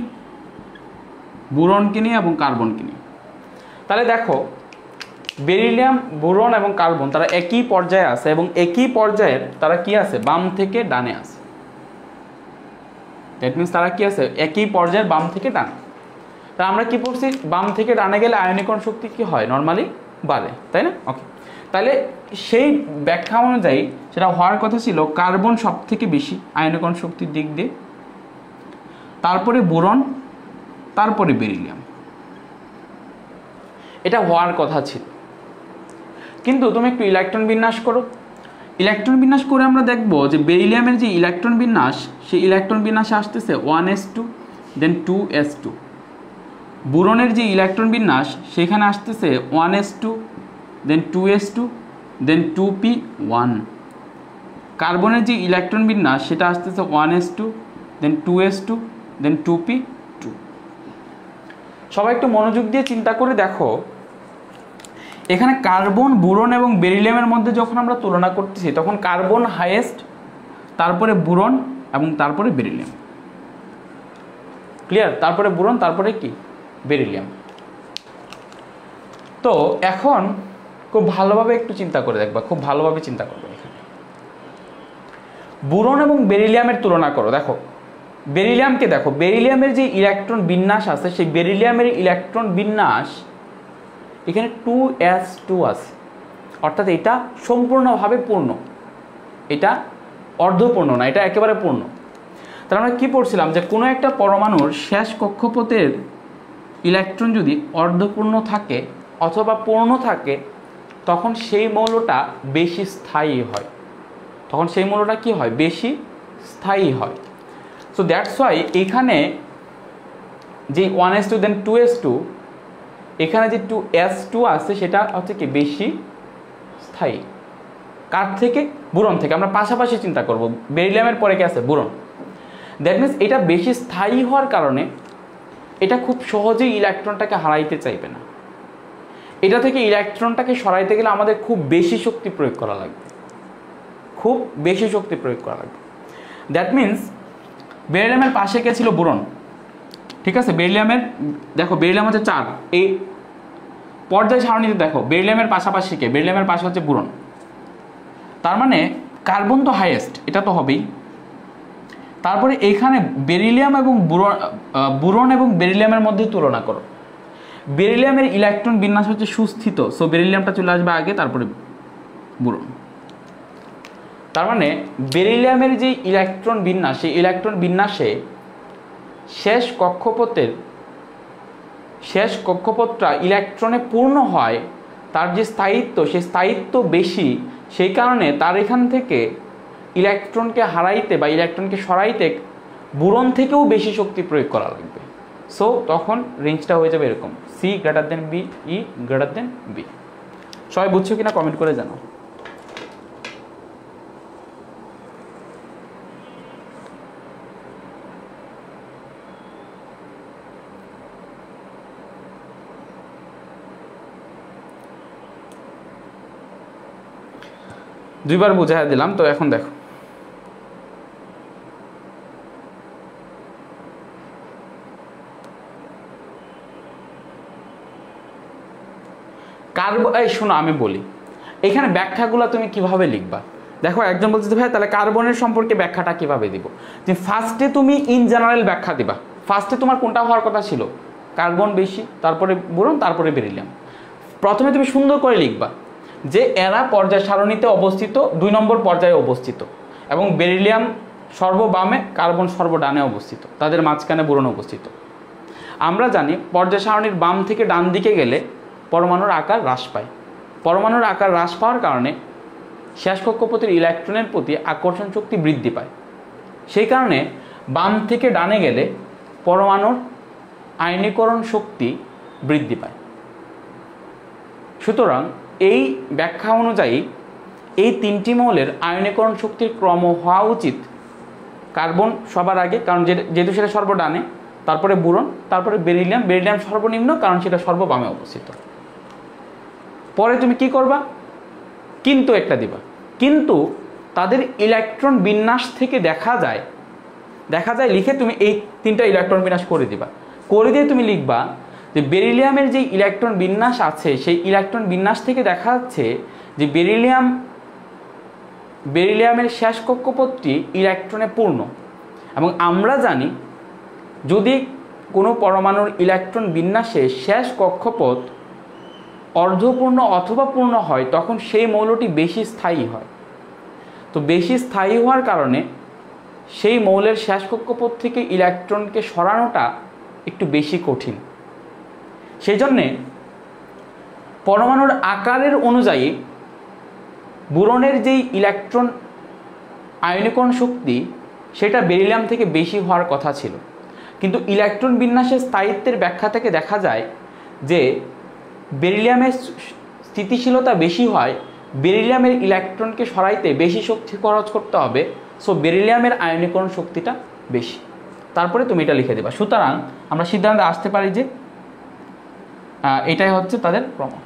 বোরনকে নিই এবং কার্বনকে নিই, তাহলে দেখো বেরিলিয়াম, বোরন এবং কার্বন তারা একই পর্যায়ে আছে এবং একই পর্যায়ের তারা কি আছে, বাম থেকে ডানে আছে। দ্যাট মিনস তারা কি আছে, একই পর্যায়ের বাম থেকে ডানে। তা আমরা কি পড়ছি, বাম থেকে ডানে গেলে আয়নীকরণ শক্তি কি হয়, নর্মালি বাড়ে, তাই না? ওকে, তাহলে সেই ব্যাখ্যা অনুযায়ী সেটা হওয়ার কথা ছিল কার্বন সব থেকে বেশি আয়নীকরণ শক্তির দিক দিয়ে, তারপরে বোরন, তারপরে বেরিলিয়াম, এটা হওয়ার কথা ছিল। কিন্তু তুমি একটু ইলেকট্রন বিন্যাস করো, ইলেকট্রন বিন্যাস করে আমরা দেখব যে বেরিলিয়ামের যে ইলেকট্রন বিন্যাস, সেই ইলেকট্রন বিন্যাসে আসতেছে 1s2 দেন 2s2। বোরনের যে ইলেকট্রন বিন্যাস সেখানে আসতেছে 1s2 দেন 2s2 দেন 2p1। কার্বনের যে ইলেকট্রন বিন্যাস সেটা আসতেছে 1s2 দেন 2s2 দেন 2p2। সবাই একটু মনোযোগ দিয়ে চিন্তা করে দেখো, এখানে কার্বন, বোরন এবং বেরিলিয়ামের মধ্যে যখন আমরা তুলনা করতেছি তখন কার্বন হাইয়েস্ট, তারপরে বোরন এবং তারপরে বেরিলিয়াম। ক্লিয়ার? তারপরে বোরন, তারপরে কি, বেরিলিয়াম। তো এখন খুব ভালোভাবে একটু চিন্তা করে দেখবা, খুব ভালোভাবে চিন্তা করবে। এখানে বোরন এবং বেরিলিয়ামের তুলনা করো। দেখো বেরিলিয়ামকে, দেখো বেরিলিয়ামের যে ইলেকট্রন বিন্যাস আছে, সেই বেরিলিয়ামের ইলেকট্রন বিন্যাস এখানে 2s2 আছে, অর্থাৎ এটা সম্পূর্ণভাবে পূর্ণ, এটা অর্ধপূর্ণ না, এটা একেবারে পূর্ণ। তাহলে আমরা কি পড়ছিলাম যে কোনো একটা পরমাণুর শেষ কক্ষপথের ইলেকট্রন যদি অর্ধপূর্ণ থাকে অথবা পূর্ণ থাকে তখন সেই মৌলটা বেশি স্থায়ী হয়, তখন সেই মৌলটা কি হয়, বেশি স্থায়ী হয়। সো দ্যাটস ওয়াই এখানে যে 1s2 দেন 2s2, এখানে যে 2s2 আছে সেটা হচ্ছে কি বেশি স্থায়ী। কার থেকে, বোরন থেকে। আমরা পাশাপাশি চিন্তা করব, বেরিলিয়ামের পরে কি আছে, বোরন। দ্যাট মিনস এটা বেশি স্থায়ী হওয়ার কারণে এটা খুব সহজেই ইলেকট্রনটাকে হারাইতে চাইবে না। এটা থেকে ইলেকট্রনটাকে সরাইতে গেলে আমাদের খুব বেশি শক্তি প্রয়োগ করা লাগবে, খুব বেশি শক্তি প্রয়োগ করা লাগবে। দ্যাট মিনস বেরিলিয়ামের পাশে কে ছিল, বোরন। ঠিক আছে, বেরিলিয়ামের, দেখো বেরিলিয়াম হচ্ছে 4, এই পর্যায় সারণীতে দেখো বেরিলিয়ামের পাশাপাশি কে, বেরিলিয়ামের পাশে হচ্ছে বোরন। তার মানে কার্বন তো হাইয়েস্ট, এটা তো হবেই। তারপরে এখানে বেরিলিয়াম এবং বোরন এবং বেরিলিয়ামের মধ্যে তুলনা করো। বেরিলিয়ামের ইলেকট্রন বিন্যাস হচ্ছে সুস্থিত, সো বেরিলিয়ামটা চলে আসবে আগে, তারপরে বোরন। তার মানে বেরিলিয়ামের যে ইলেকট্রন বিন্যাস, সেই ইলেকট্রন বিন্যাসে শেষ কক্ষপথটা ইলেকট্রনে পূর্ণ হয়, তার যে স্থায়িত্ব, সেই স্থায়িত্ব বেশি, সেই কারণে তার এখান থেকে ইলেকট্রনকে হারাইতে বা ইলেকট্রনকে সরাইতে বোরন থেকেও বেশি শক্তি প্রয়োগ করা লাগবে। সো তখন রেঞ্জটা হয়ে যাবে এরকম, সি গ্রেটার দেন বি, ই গ্রেটার দেন বি। সবাই বুঝছো কিনা কমেন্ট করে জানাও। দুইবার বুঝাই দিলাম, তো এখন দেখো শোনো আমি বলি এখানে ব্যাখ্যাগুলো তুমি কিভাবে লিখবা। দেখো একজন বলছে ভাই তাহলে কার্বনের সম্পর্কে ব্যাখ্যাটা কিভাবে দিব, যে ফার্স্টে তুমি ইন জেনারেল ব্যাখ্যা দিবা। ফার্স্টে তোমার কোনটা হওয়ার কথা ছিল, কার্বন বেশি, তারপরে বোরন, তারপরে বেরিলিয়াম। প্রথমে তুমি সুন্দর করে লিখবা যে এরা পর্যায় সারণীতে অবস্থিত 2 নম্বর পর্যায়ে অবস্থিত এবং বেরিলিয়াম সর্ববামে, কার্বন সর্বডানে অবস্থিত, তাদের মাঝখানে বোরন অবস্থিত। আমরা জানি পর্যায় সারণীর বাম থেকে ডান দিকে গেলে পরমাণুর আকার হ্রাস পায়। পরমাণুর আকার হ্রাস পাওয়ার কারণে শেষ কক্ষপথের ইলেকট্রনের প্রতি আকর্ষণ শক্তি বৃদ্ধি পায়। সেই কারণে বাম থেকে ডানে গেলে পরমাণুর আয়নীকরণ শক্তি বৃদ্ধি পায়। সুতরাং এই ব্যাখ্যা অনুযায়ী এই 3টি মৌলের আয়নীকরণ শক্তির ক্রম হওয়া উচিত কার্বন সবার আগে, কারণ যেহেতু সেটা সর্বডানে, তারপরে বোরন, তারপরে বেরিলিয়াম। বেরিলিয়াম সর্বনিম্ন কারণ সেটা সর্ববামে অবস্থিত। পরে তুমি কি করবা, কিন্তু একটা দিবা, কিন্তু তাদের ইলেকট্রন বিন্যাস থেকে দেখা যায় লিখে তুমি এই 3টা ইলেকট্রন বিন্যাস করে দিবা। করে দিয়ে তুমি লিখবা যে বেরিলিয়ামের যে ইলেকট্রন বিন্যাস আছে সেই ইলেকট্রন বিন্যাস থেকে দেখা যাচ্ছে যে বেরিলিয়ামের শেষ কক্ষপথটি ইলেকট্রনে পূর্ণ। এবং আমরা জানি যদি কোনো পরমাণুর ইলেকট্রন বিন্যাসে শেষ কক্ষপথ অর্ধপূর্ণ অথবা পূর্ণ হয় তখন সেই মৌলটি বেশি স্থায়ী হয়। তো বেশি স্থায়ী হওয়ার কারণে সেই মৌলের শেষ কক্ষপথ থেকে ইলেকট্রনকে সরানোটা একটু বেশি কঠিন। সেই জন্যে পরমাণুর আকারের অনুযায়ী বোরনের যেই ইলেকট্রন আয়নীকরণ শক্তি সেটা বেরিলিয়াম থেকে বেশি হওয়ার কথা ছিল, কিন্তু ইলেকট্রন বিন্যাসের স্থায়িত্বের ব্যাখ্যা থেকে দেখা যায় যে বেরিলিয়ামের স্থিতিশীলতা বেশি হয়, বেরিলিয়ামের ইলেকট্রনকে সরাইতে বেশি শক্তি খরচ করতে হবে। সো বেরিলিয়ামের আয়নীকরণ শক্তিটা বেশি। তারপরে তুমি এটা লিখে দেবা। সুতরাং আমরা সিদ্ধান্তে আসতে পারি যে এটাই হচ্ছে তাদের প্রমাণ।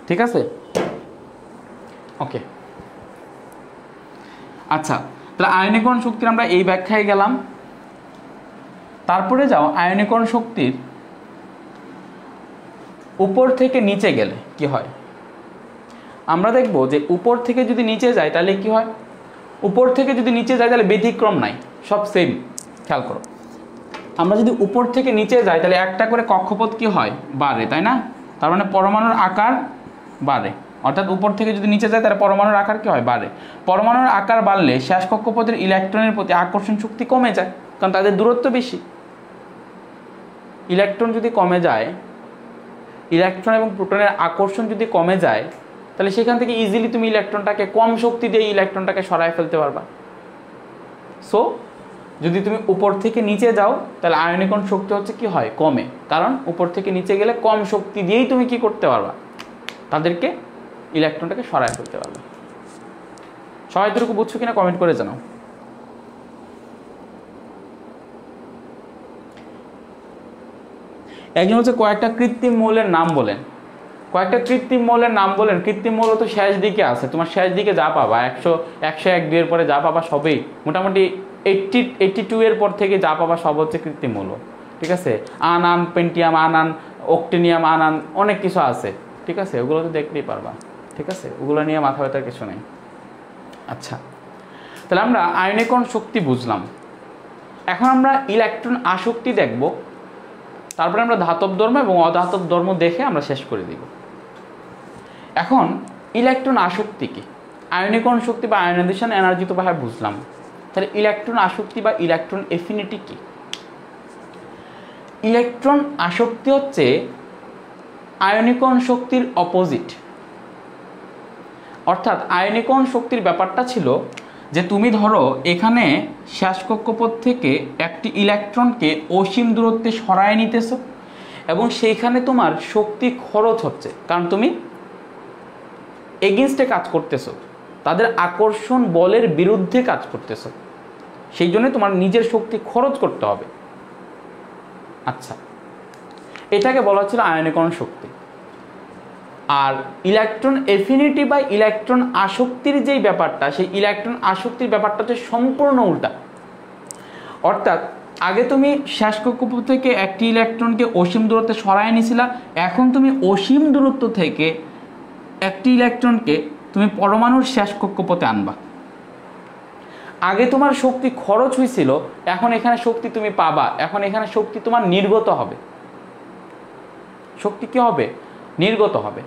ঠিক আছে, ওকে। আচ্ছা, তাহলে আয়নীকরণ শক্তির আমরা এই ব্যাখ্যায় গেলাম। তারপরে যাও আয়নীকরণ শক্তির উপর থেকে নিচে গেলে কি হয়। আমরা দেখব যে উপর থেকে যদি নিচে যায় তাহলে কি হয়। উপর থেকে যদি নিচে যায় তাহলে ব্যতিক্রম নাই, সব সেম। খেয়াল করো, আমরা যদি উপর থেকে নিচে যাই তাহলে একটা করে কক্ষপথ কি হয়, বাড়ে, তাই না? তার মানে পরমাণুর আকার বাড়ে। অর্থাৎ উপর থেকে যদি নিচে যায় তাহলে পরমাণুর আকার কি হয়, বাড়ে। পরমাণুর আকার বাড়লে শেষ কক্ষপথের ইলেকট্রনের প্রতি আকর্ষণ শক্তি কমে যায়, কারণ তাদের দূরত্ব বেশি। ইলেকট্রন যদি কমে যায়, ইলেকট্রন এবং প্রোটনের আকর্ষণ যদি কমে যায়, তাহলে সেখান থেকে ইজিলি তুমি ইলেকট্রনটাকে কম শক্তি দিয়ে ইলেকট্রনটাকে সরায় ফেলতে পারবা। সো যদি তুমি উপর থেকে নিচে যাও তাহলে আয়নীকরণ শক্তি হচ্ছে কি হয়, কমে, কারণ উপর থেকে নিচে গেলে কম শক্তি দিয়েই তুমি কি করতে পারবা, তাদেরকে ইলেকট্রনটাকে সরায় ফেলতে পারবে। সবাই এতটুকু বুঝছো কিনা কমেন্ট করে জানাও। একজন হচ্ছে কয়েকটা কৃত্রিম মৌলের নাম বলেন, কয়েকটা কৃত্রিম মৌলের নাম বলেন। কৃত্রিম মৌল তো শেষ দিকে আছে, তোমার শেষ দিকে যা পাবা 100, 101, 2 এর পরে যা পাবা সবই মোটামুটি 82 এর পর থেকে যা পাবা সব হচ্ছে কৃত্রিম মৌল। ঠিক আছে, আনান, পেন্টিয়াম, আনান, অক্টিনিয়াম, আনান, অনেক কিছু আছে। ঠিক আছে, ওগুলো তো দেখতেই পারবা। ঠিক আছে, ওগুলো নিয়ে মাথা ব্যথার কিছু নেই। আচ্ছা, তাহলে আমরা আয়নীকরণ শক্তি বুঝলাম। এখন আমরা ইলেকট্রন আসক্তি দেখব, তারপরে আমরা ধাতব ধর্ম এবং অধাতব ধর্ম দেখে আমরা শেষ করে দিব। এখন ইলেকট্রন আসক্তি কি, আয়নীকরণ শক্তি বা আয়নাইজেশন এনার্জি তো ভাই বুঝলাম। তাহলে ইলেকট্রন আসক্তি বা ইলেকট্রন এফিনিটি কি? ইলেকট্রন আসক্তি হচ্ছে আয়নীকরণ শক্তির অপোজিট। অর্থাৎ আয়নীকরণ শক্তির ব্যাপারটা ছিল যে তুমি ধরো এখানে শেষ কক্ষপথ থেকে একটি ইলেকট্রনকে অসীম দূরত্বে সরায় নিতেছো এবং সেইখানে তোমার শক্তি খরচ হচ্ছে, কারণ তুমি এগেনস্টে কাজ করতেছো, তাদের আকর্ষণ বলের বিরুদ্ধে কাজ করতেছো, সেই জন্য তোমার নিজের শক্তি খরচ করতে হবে। আচ্ছা, এটাকে বলা হচ্ছিল আয়নীকরণ শক্তি। আর ইলেকট্রন এফিনিটি বা ইলেকট্রন আসক্তির যেই ব্যাপারটা, সেই ইলেকট্রন আসক্তির ব্যাপারটা হচ্ছে সম্পূর্ণ উল্টা। অর্থাৎ আগে তুমি শেষ কক্ষপথ থেকে একটি ইলেকট্রনকে অসীম দূরত্বে সরায় নিয়েছিলা, এখন তুমি অসীম দূরত্ব থেকে একটি ইলেকট্রনকে তুমি পরমাণুর শেষ কক্ষপথে আনবা। আগে তোমার শক্তি খরচ হয়েছিল, এখন এখানে শক্তি তুমি পাবা, এখন এখানে শক্তি তোমার নির্গত হবে। শক্তি কি হবে? নির্গত হবে।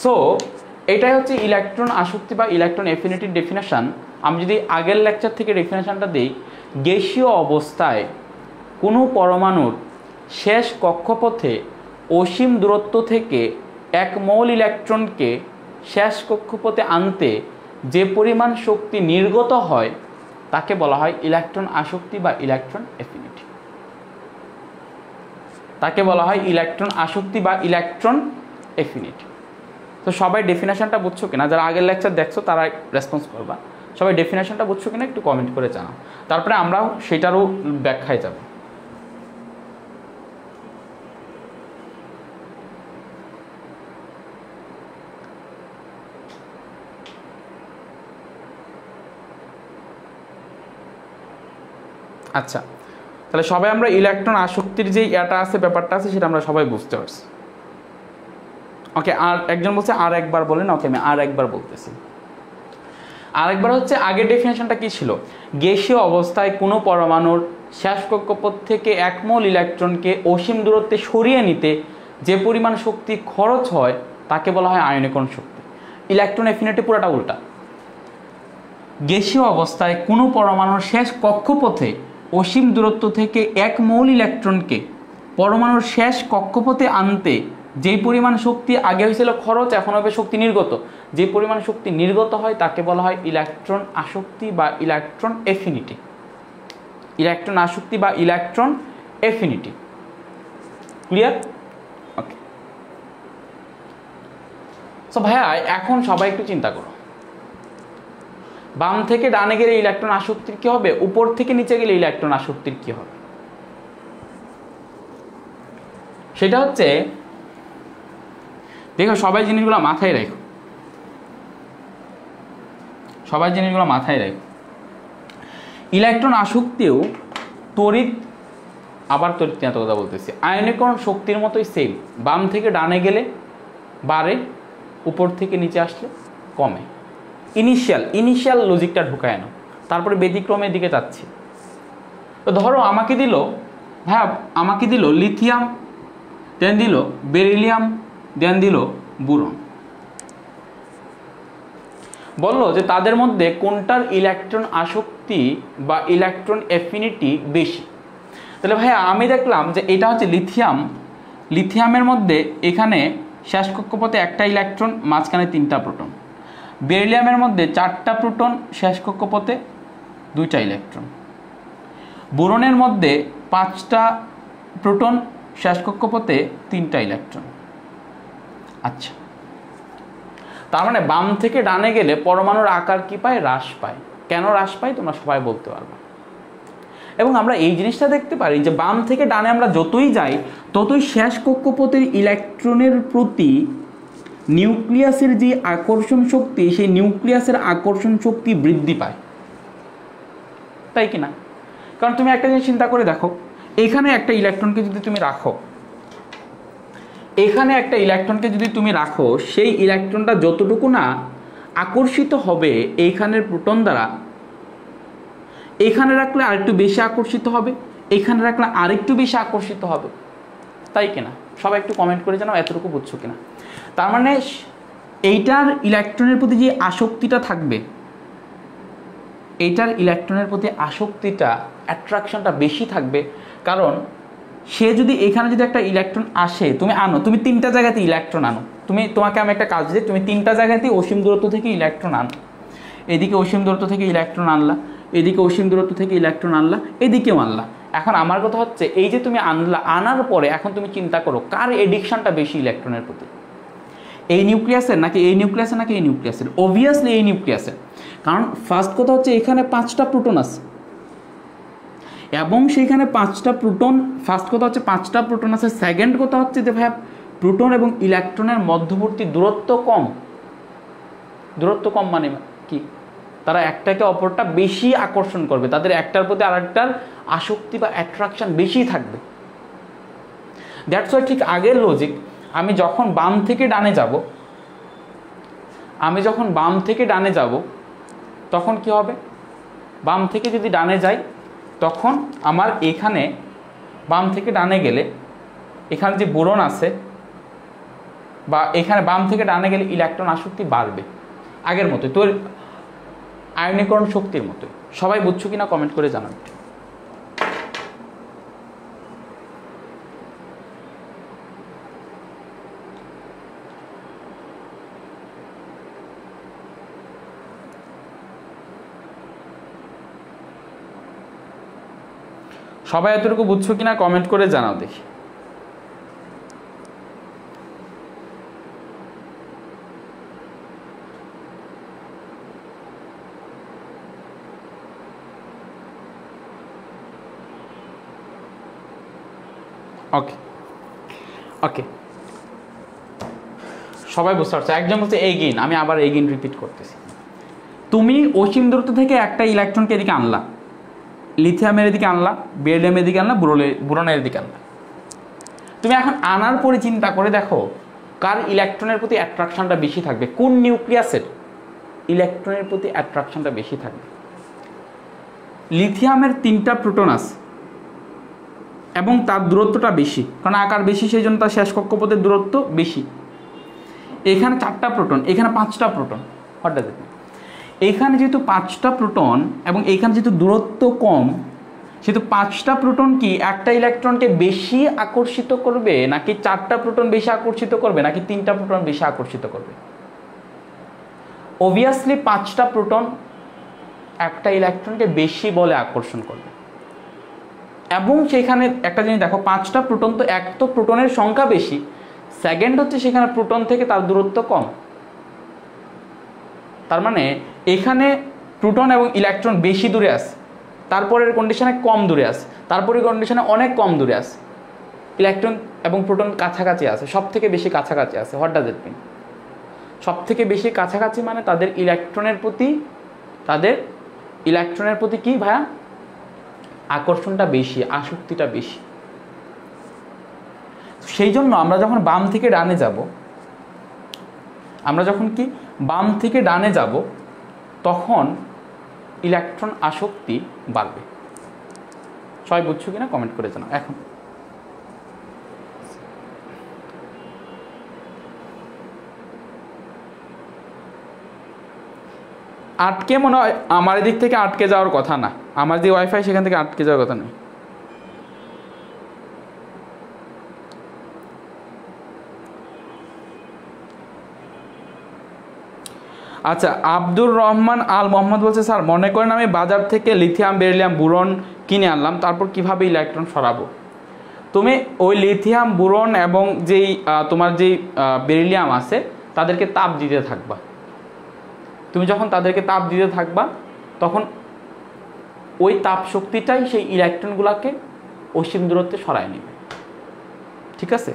সো এটাই হচ্ছে ইলেকট্রন আসক্তি বা ইলেকট্রন এফিনিটির ডেফিনেশন। আমি যদি আগের লেকচার থেকে ডেফিনেশনটা দিই, গ্যাসীয় অবস্থায় কোনো পরমাণুর শেষ কক্ষপথে অসীম দূরত্ব থেকে এক মৌল ইলেকট্রনকে শেষ কক্ষপথে আনতে যে পরিমাণ শক্তি নির্গত হয় তাকে বলা হয় ইলেকট্রন আসক্তি বা ইলেকট্রন এফিনিটি। তাকে বলা হয় ইলেকট্রন আসক্তি বা ইলেকট্রন এফিনিটি। তো সবাই ডেফিনেশনটা বুঝছো কিনা? যারা আগের লেকচার দেখছো তারা রেসপন্স করবা। সবাই ডেফিনেশনটা বুঝছো কিনা একটু কমেন্ট করে জানাও, তারপরে আমরাও সেটারও ব্যাখ্যায় যাব। আচ্ছা, তাহলে সবাই আমরা ইলেকট্রন আসক্তির যে এটা আছে, ব্যাপারটা আছে, সেটা আমরা সবাই বুঝতে পারছি। ওকে, আর একজন বলছে আর একবার বলেন। ওকে, আমি আর একবার বলতেছি। আরেকবার হচ্ছে আগের ডেফিনেশনটা কি ছিল? গ্যাসীয় অবস্থায় কোনো পরমাণুর শেষ কক্ষপথ থেকে এক মোল ইলেকট্রনকে অসীম দূরত্বে সরিয়ে নিতে যে পরিমাণ শক্তি খরচ হয় তাকে বলা হয় আয়নীকরণ শক্তি। ইলেকট্রন এফিনিটি পুরোটা উল্টা। গ্যাসীয় অবস্থায় কোনো পরমাণুর শেষ কক্ষপথে অসীম দূরত্ব থেকে এক মৌল ইলেকট্রনকে পরমাণুর শেষ কক্ষপথে আনতে যে পরিমাণ শক্তি আগে হয়েছিল খরচ, এখন হবে শক্তি নির্গত। যে পরিমাণ শক্তি নির্গত হয় তাকে বলা হয় ইলেকট্রন আসক্তি বা ইলেকট্রন এফিনিটি। ইলেকট্রন আসক্তি বা ইলেকট্রন এফিনিটি। ক্লিয়ার? ওকে। সো ভাইয়া, এখন সবাই একটু চিন্তা করো, বাম থেকে ডানে গেলে ইলেকট্রন আসক্তির কি হবে, উপর থেকে নিচে গেলে ইলেকট্রন আসক্তির কি হবে? সেটা হচ্ছে, দেখো সবাই জিনিসগুলো মাথায় রাখো, সবাই জিনিসগুলো মাথায় রাখো। ইলেকট্রন আসক্তিও তড়িৎ, আবার তড়িৎ এত কথা বলতেছি, আয়নীকরণ শক্তির মতোই সেম। বাম থেকে ডানে গেলে বাড়ে, উপর থেকে নিচে আসলে কমে। ইনিশিয়াল লজিকটা ঢুকায় না, তারপরে ব্যতিক্রমের দিকে যাচ্ছি। তো ধরো আমাকে দিল, হ্যাঁ আমাকে দিল লিথিয়াম, দেন দিল বেরিলিয়াম, দেন দিল বোরন। বললো যে তাদের মধ্যে কোনটার ইলেকট্রন আসক্তি বা ইলেকট্রন এফিনিটি বেশি। তাহলে ভাইয়া আমি দেখলাম যে এটা হচ্ছে লিথিয়াম। লিথিয়ামের মধ্যে এখানে শেষ কক্ষপথে একটা ইলেকট্রন, মাঝখানে 3টা প্রোটন। বেরিলিয়ামের মধ্যে 4টা প্রোটন, শেষ কক্ষপথে 2টা ইলেকট্রন। বোরনের মধ্যে 5টা প্রোটন, শেষ কক্ষপথে 3টা ইলেকট্রন। আচ্ছা, তার মানে বাম থেকে ডানে গেলে পরমাণুর আকার কি পায়? হ্রাস পায়। কেন হ্রাস পায় তোমরা সবাই বলতে পারবে। এবং আমরা এই জিনিসটা দেখতে পারি যে বাম থেকে ডানে আমরা যতই যাই ততই শেষ কক্ষপথের ইলেকট্রনের প্রতি নিউক্লিয়াসের যে আকর্ষণ শক্তি, সেই নিউক্লিয়াসের আকর্ষণ শক্তি বৃদ্ধি পায়, তাই কি না? কারণ তুমি একটা জিনিস চিন্তা করে দেখো, এখানে একটা ইলেকট্রনকে যদি তুমি রাখো, এখানে একটা ইলেকট্রনকে যদি তুমি রাখো, সেই ইলেকট্রনটা যতটুকু না আকর্ষিত হবে এইখানের প্রোটন দ্বারা, এখানে রাখলে আরেকটু বেশি আকর্ষিত হবে, এখানে রাখলে আরেকটু বেশি আকর্ষিত হবে, তাই কিনা? সবাই একটু কমেন্ট করে জানাও এতটুকু বুঝছো কিনা। তার মানে এইটার ইলেকট্রনের প্রতি যে আসক্তিটা থাকবে, এইটার ইলেকট্রনের প্রতি আসক্তিটা, অ্যাট্রাকশনটা বেশি থাকবে। কারণ সে যদি এখানে যদি একটা ইলেকট্রন আসে, তুমি আনো, তুমি 3টা জায়গাতে ইলেকট্রন আনো, তোমাকে আমি একটা কাজ দিই, তুমি 3টা জায়গাতেই অসীম দূরত্ব থেকে ইলেকট্রন আনো। এদিকে অসীম দূরত্ব থেকে ইলেকট্রন আনলা, এদিকে অসীম দূরত্ব থেকে ইলেকট্রন আনলা, এদিকেও আনলা। এখন আমার কথা হচ্ছে, এই যে তুমি আনলা, আনার পরে এখন তুমি চিন্তা করো কার এডিকশনটা বেশি ইলেকট্রনের প্রতি, এই নিউক্লিয়াসের নাকি এই নিউক্লিয়াসের নাকি এই নিউক্লিয়াসের? অবভিয়াসলি এই নিউক্লিয়াসের। কারণ ফার্স্ট কথা হচ্ছে এখানে 5টা প্রোটন আছে এবং সেইখানে 5টা প্রোটন, ফার্স্ট কথা হচ্ছে 5টা প্রোটন আছে। সেকেন্ড কথা হচ্ছে যে ভাইয়া প্রোটন এবং ইলেকট্রনের মধ্যবর্তী দূরত্ব কম। দূরত্ব কম মানে কি? তারা একটাকে অপরটা বেশি আকর্ষণ করবে, তাদের একটার প্রতি আরেকটার আসক্তি বা অ্যাট্রাকশন বেশি থাকবে। দ্যাটস ওয়াই ঠিক আগের লজিক, আমি যখন বাম থেকে ডানে যাব তখন কি হবে? বাম থেকে যদি ডানে যাই তখন আমার এখানে বাম থেকে ডানে গেলে এখানে যে বোরন আছে বা এখানে বাম থেকে ডানে গেলে ইলেকট্রন আসক্তি বাড়বে আগের মতোই, তোর আয়নীকরণ শক্তির মতোই। সবাই বুঝছো কিনা কমেন্ট করে জানাবে। সবাই এতটুকু বুঝছো কিনা কমেন্ট করে জানাও দেখি। ওকে ওকে, সবাই বুঝতে পারছো। একজন হচ্ছে এগেইন, আমি আবার এগেইন রিপিট করতেছি। তুমি অসীম দূরত্ব থেকে একটা ইলেকট্রনকে এদিকে আনলা, লিথিয়ামের এদিকে আনলা, বেরিলিয়ামের দিকে আনলা, বোরনের দিকে আনলা। তুমি এখন আনার পরে চিন্তা করে দেখো কার ইলেকট্রনের প্রতি অ্যাট্রাকশনটা বেশি থাকবে, কোন নিউক্লিয়াসের ইলেকট্রনের প্রতি অ্যাট্রাকশনটা বেশি থাকবে। লিথিয়ামের 3টা প্রোটন আছে এবং তার দূরত্বটা বেশি, কারণ আকার বেশি, সেই জন্য তার শেষ কক্ষপথের দূরত্ব বেশি। এখানে 4টা প্রোটন, এখানে 5টা প্রোটন। হঠাৎ এইখানে যেহেতু 5টা প্রোটন এবং এইখানে যেহেতু দূরত্ব কম, সেহেতু 5টা প্রোটন কি একটা ইলেকট্রনকে বেশি আকর্ষিত করবে, নাকি 4টা প্রোটন বেশি আকর্ষিত করবে, নাকি 3টা প্রোটন বেশি আকর্ষিত করবে? অবভিয়াসলি 5টা প্রোটন একটা ইলেকট্রনকে বেশি বলে আকর্ষণ করবে। এবং সেখানে একটা জিনিস দেখো, 5টা প্রোটন তো, এক তো প্রোটনের সংখ্যা বেশি, সেকেন্ড হচ্ছে সেখানে প্রোটন থেকে তার দূরত্ব কম। তার মানে এখানে প্রোটন এবং ইলেকট্রন বেশি দূরে আছে, তারপরের কন্ডিশনে কম দূরে আছে, তারপরের কন্ডিশনে অনেক কম দূরে আছে। ইলেকট্রন এবং প্রোটন কাছাকাছি আছে, সব থেকে বেশি কাছাকাছি আছে। হোয়াট ডাজ ইট মিন? সব থেকে বেশি কাছাকাছি মানে তাদের ইলেকট্রনের প্রতি কি ভাইয়া? আকর্ষণটা বেশি, আসক্তিটা বেশি। সেই জন্য আমরা যখন বাম থেকে ডানে যাব তখন ইলেকট্রন আসক্তি বাড়বে। সবাই বুঝছো কিনা কমেন্ট করে জানাও। এখন আটকে মনে হয় আমার দিক থেকে আটকে যাওয়ার কথা না, আমার যে ওয়াইফাই সেখান থেকে আটকে যাওয়ার কথা নেই। আচ্ছা, আব্দুর রহমান আল মোহাম্মদ বলছে, স্যার মনে করেন আমি বাজার থেকে লিথিয়াম, বেরিলিয়াম, বোরন কিনে আনলাম, তারপর কিভাবে ইলেকট্রন সরাবো? তুমি ওই লিথিয়াম, বোরন এবং তোমার যেই বেরিলিয়াম আছে তাদেরকে তাপ দিতে থাকবা। তুমি যখন তাদেরকে তাপ দিতে থাকবা তখন ওই তাপ শক্তিটাই সেই ইলেকট্রনগুলোকে অসীম দূরত্বে সরায় নেবে। ঠিক আছে?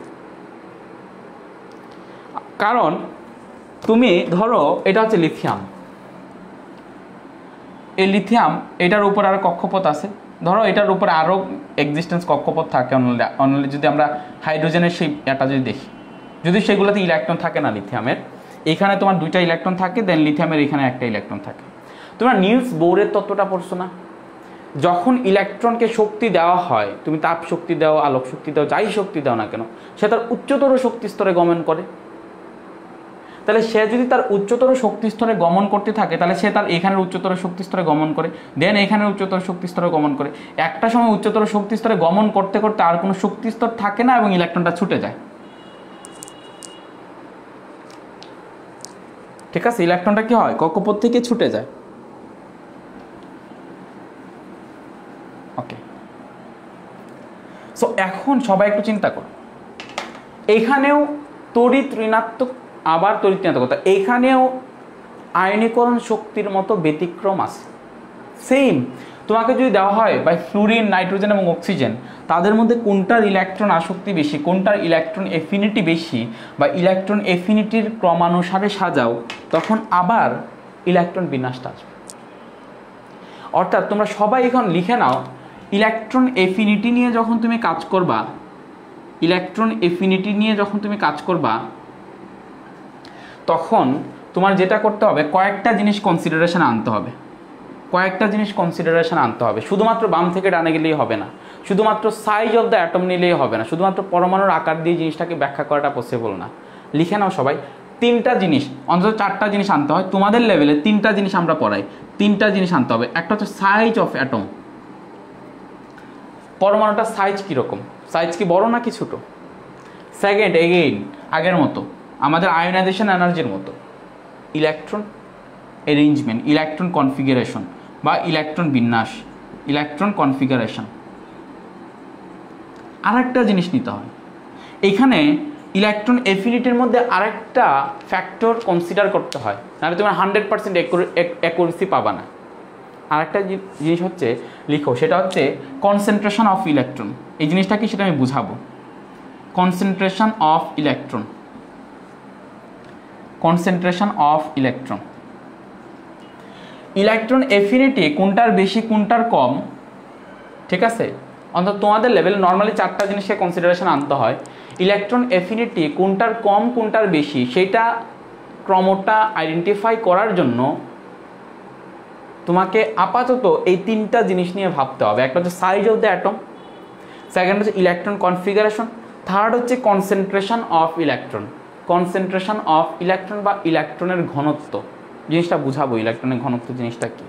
কারণ তুমি ধরো এটা হচ্ছে লিথিয়াম, এই লিথিয়াম, এটার উপর আরো কক্ষপথ আছে, ধরো এটার উপর আরো এক্সিস্টেন্স কক্ষপথ থাকে অনলি যদি আমরা হাইড্রোজেনের সেই এটা যদি দেখি, যদি সেগুলোতে ইলেকট্রন থাকে না লিথিয়ামের, এখানে তোমার 2টা ইলেকট্রন থাকে, দেন লিথিয়ামের এখানে একটা ইলেকট্রন থাকে। তোমরা নিলস বোরের তত্ত্বটা পড়ছো না? যখন ইলেকট্রনকে শক্তি দেওয়া হয়, তুমি তাপ শক্তি দাও, আলোক শক্তি দাও, যাই শক্তি দাও না কেন, সে তার উচ্চতর শক্তি স্তরে গমন করে। তাহলে সে যদি তার উচ্চতর শক্তি স্তরে গমন করতে থাকে তাহলে সে তার এখানের উচ্চতর শক্তি স্তরে গমন করে, দেন এখানের উচ্চতর শক্তি স্তরে গমন করে। একটা সময় উচ্চতর শক্তি স্তরে গমন করতে করতে আর কোনো শক্তি স্তর থাকে না এবং ইলেকট্রনটা ছুটে যায়। ঠিক আছে, ইলেকট্রনটা কি হয়, কক্ষপথ থেকে ছুটে যায়। ওকে, সো এখন সবাই একটু চিন্তা করো, এখানেও তড়িৎ ঋণাত্মক আবার তড়িৎ ঋণাত্মকতা, এখানেও আয়নীকরণ শক্তির মতো ব্যতিক্রম আছে। সেম তোমাকে যদি দেওয়া হয় বাই ফ্লুরিন, নাইট্রোজেন এবং অক্সিজেন, তাদের মধ্যে কোনটার ইলেকট্রন আসক্তি বেশি, কোনটার ইলেকট্রন এফিনিটি বেশি, বা ইলেকট্রন এফিনিটির ক্রমানুসারে সাজাও, তখন আবার ইলেকট্রন বিন্যাসটা আসবে। অর্থাৎ তোমরা সবাই এখন লিখে নাও, ইলেকট্রন এফিনিটি নিয়ে যখন তুমি কাজ করবা, ইলেকট্রন এফিনিটি নিয়ে যখন তুমি কাজ করবা, তখন তোমার যেটা করতে হবে কয়েকটা জিনিস কনসিডারেশন আনতে হবে, কয়েকটা জিনিস কনসিডারেশন আনতে হবে। শুধুমাত্র বাম থেকে ডানে গেলেই হবে না, শুধুমাত্র সাইজ অফ দ্য অ্যাটম নিলেই হবে না, শুধুমাত্র পরমাণুর আকার দিয়ে জিনিসটাকে ব্যাখ্যা করাটা পসিবল না। লিখে নাও সবাই, তিনটা জিনিস, অন্তত চারটা জিনিস আনতে হয়। তোমাদের লেভেলে তিনটা জিনিস আমরা পড়াই, তিনটা জিনিস আনতে হবে। একটা হচ্ছে সাইজ অফ অ্যাটম, পরমাণুটার সাইজ কীরকম, সাইজ কি বড় নাকি ছোটো। সেকেন্ড, এগেইন আগের মতো আমাদের আয়োনাইজেশন এনার্জির মতো ইলেকট্রন অ্যারেঞ্জমেন্ট, ইলেকট্রন কনফিগারেশন বা ইলেকট্রন বিন্যাস, ইলেকট্রন কনফিগারেশন। আরেকটা জিনিস নিতে হয়, এইখানে ইলেকট্রন এফিনিটির মধ্যে আরেকটা ফ্যাক্টর কনসিডার করতে হয়, নাহলে তোমার 100% অ্যাকুরেসি পাবা না। আরেকটা জিনিস হচ্ছে লিখো, সেটা হচ্ছে কনসেন্ট্রেশন অফ ইলেকট্রন। এই জিনিসটা কি সেটা আমি বুঝাবো। Concentration of electron, concentration of electron, electron affinity কোনটার বেশি কোনটার কম। ঠিক আছে, অন্তত তোমাদের লেভেলে নর্মালি চারটা জিনিসকে কনসিডারেশন আনতে হয়। ইলেকট্রন এফিনিটি কোনটার কম কোনটার বেশি সেটা ক্রমটা আইডেন্টিফাই করার জন্য তোমাকে আপাতত এই তিনটা জিনিস নিয়ে ভাবতে হবে। একটা হচ্ছে size of the atom, second হচ্ছে ইলেকট্রন কনফিগারেশন, থার্ড হচ্ছে concentration of electron. Concentration of electron বা ইলেকট্রনের ঘনত্ব জিনিসটা বুঝাবো, ইলেকট্রনের ঘনত্ব জিনিসটা কি।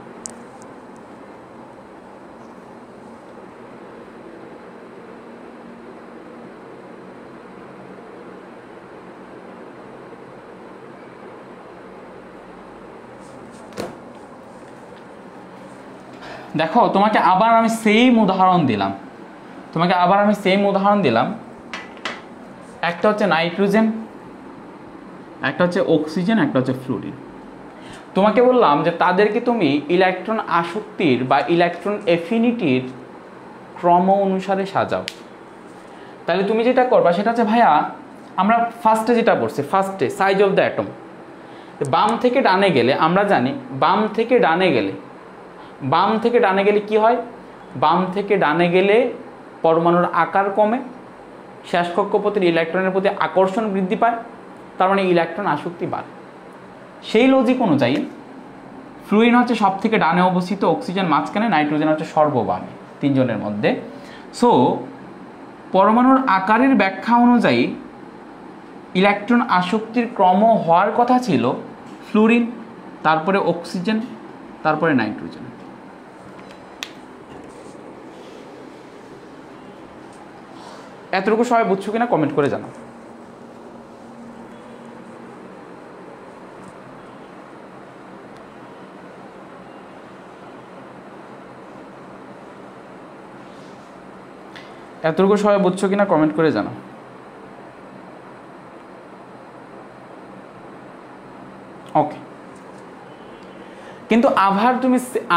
দেখো তোমাকে আবার আমি সেম উদাহরণ দিলাম, একটা হচ্ছে নাইট্রোজেন, একটা হচ্ছে অক্সিজেন, একটা হচ্ছে ফ্লুরিন। তোমাকে বললাম যে তাদেরকে তুমি ইলেকট্রন আসক্তির বা ইলেকট্রন এফিনিটির ক্রম অনুসারে সাজাও। তাহলে তুমি যেটা করবা সেটা হচ্ছে, ভাইয়া আমরা ফার্স্টে যেটা পড়ছি, ফার্স্টে সাইজ অফ দ্য অ্যাটম, বাম থেকে ডানে গেলে আমরা জানি বাম থেকে ডানে গেলে কি হয়, বাম থেকে ডানে গেলে পরমাণুর আকার কমে, শেষ কক্ষপথের ইলেকট্রনের প্রতি আকর্ষণ বৃদ্ধি পায়, তার মানে ইলেকট্রন আসক্তি বাড়ে। সেই লজিক অনুযায়ী ফ্লুরিন হচ্ছে সব থেকে ডানে অবস্থিত, অক্সিজেন মাঝখানে, নাইট্রোজেন হচ্ছে সর্ববামে তিনজনের মধ্যে। সো পরমাণুর আকারের ব্যাখ্যা অনুযায়ী ইলেকট্রন আসক্তির ক্রম হওয়ার কথা ছিল ফ্লুরিন, তারপরে অক্সিজেন, তারপরে নাইট্রোজেন। এতটুকু সবাই বুঝছো কিনা কমেন্ট করে জানাও। এতটুকু সবাই বুঝছো কিনা কমেন্ট করে জানাও। ওকে, কিন্তু